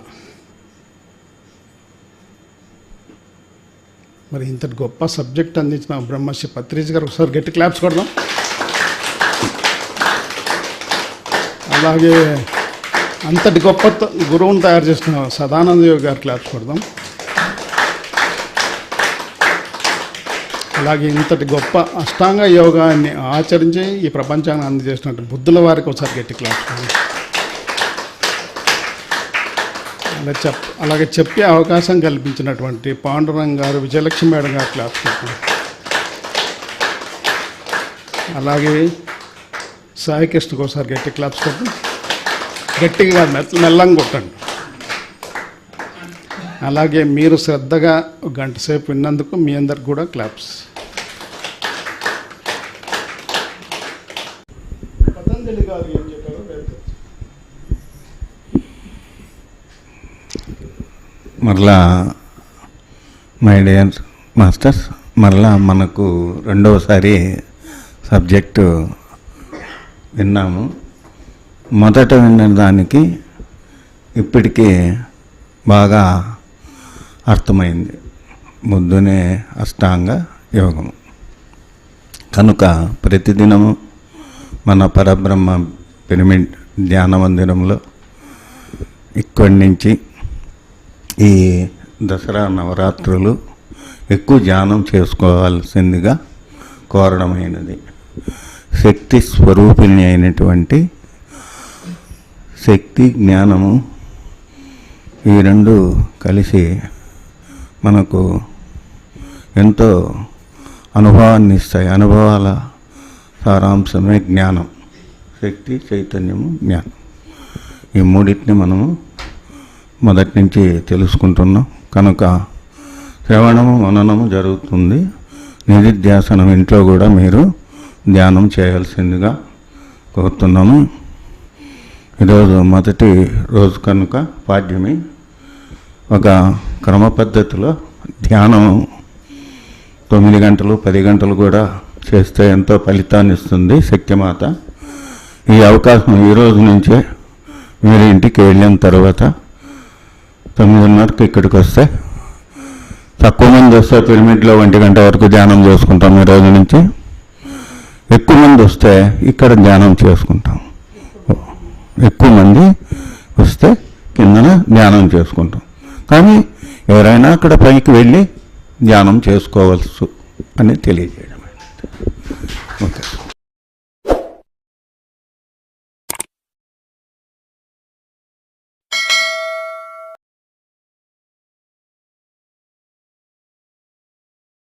మరి ఇంతటి గొప్ప సబ్జెక్ట్ అందించిన బ్రహ్మశ్రీ పత్రిజీ గారు ఒకసారి గట్టి క్లాప్స్ కొడదాం. అలాగే అంతటి గొప్ప గురువుని తయారు చేసిన సదానంద యోగి గారు క్లాప్స్ కొడదాం. అలాగే ఇంతటి గొప్ప అష్టాంగ యోగాన్ని ఆచరించి ఈ ప్రపంచాన్ని అందజేసినట్టు బుద్ధుల వారికి ఒకసారి గట్టి క్లాప్స్. అలాగే చెప్పే అవకాశం కల్పించినటువంటి పాండురంగ్ గారు, విజయలక్ష్మి మేడం గారు క్లాప్స్ చెప్పండి. అలాగే సాయి కృష్ణకి ఒకసారి గట్టి క్లాప్స్ చెప్పండి. గట్టిగా మెల్లంగా కొట్టండి. అలాగే మీరు శ్రద్ధగా ఒక గంట సేపు విన్నందుకు మీ అందరికి కూడా క్లాప్స్. పతంజలి గారు ఏం చెప్పారో మరలా మై డియర్ మాస్టర్స్, మరలా మనకు రెండవసారి సబ్జెక్టు విన్నాము. మొదట విన్న దానికి ఇప్పటికీ బాగా అర్థమైంది. బుద్ధునే అష్టాంగ యోగము కనుక ప్రతిదినము మన పరబ్రహ్మ పిరమిడ్ ధ్యాన మందిరంలో ఇక్కడి నుంచి ఈ దసరా నవరాత్రులు ఎక్కువ ధ్యానం చేసుకోవాల్సిందిగా కోరడమైనది. శక్తి స్వరూపిణి అయినటువంటి శక్తి జ్ఞానము ఈ రెండు కలిసి మనకు ఎంతో అనుభవాన్ని ఇస్తాయి. అనుభవాల సారాంశమే జ్ఞానం. శక్తి, చైతన్యము, జ్ఞానం. ఈ మూడింటిని మనము మొదటి నుంచి తెలుసుకుంటున్నాం. కనుక శ్రవణము మననము జరుగుతుంది. నిధిధ్యాసనం ఇంట్లో కూడా మీరు ధ్యానం చేయాల్సిందిగా కోరుతున్నాము. ఈరోజు మొదటి రోజు కనుక పాడ్యమి ఒక క్రమ పద్ధతిలో ధ్యానం 9 గంటలు 10 గంటలు కూడా చేస్తే ఎంతో ఫలితాన్ని ఇస్తుంది శక్తిమాత. ఈ అవకాశం ఈరోజు నుంచే మీరు ఇంటికి వెళ్ళిన తర్వాత 9:30కి ఇక్కడికి వస్తే, తక్కువ మంది వస్తే పిరమిడ్లో 1 గంట వరకు ధ్యానం చేసుకుంటాం. ఈ రోజు నుంచి ఎక్కువ మంది వస్తే ఇక్కడ ధ్యానం చేసుకుంటాం. ఎక్కువ మంది వస్తే కిందన ధ్యానం చేసుకుంటాం. కానీ ఎవరైనా అక్కడ పైకి వెళ్ళి ధ్యానం చేసుకోవచ్చు అని తెలియజేయడం. ఓకే.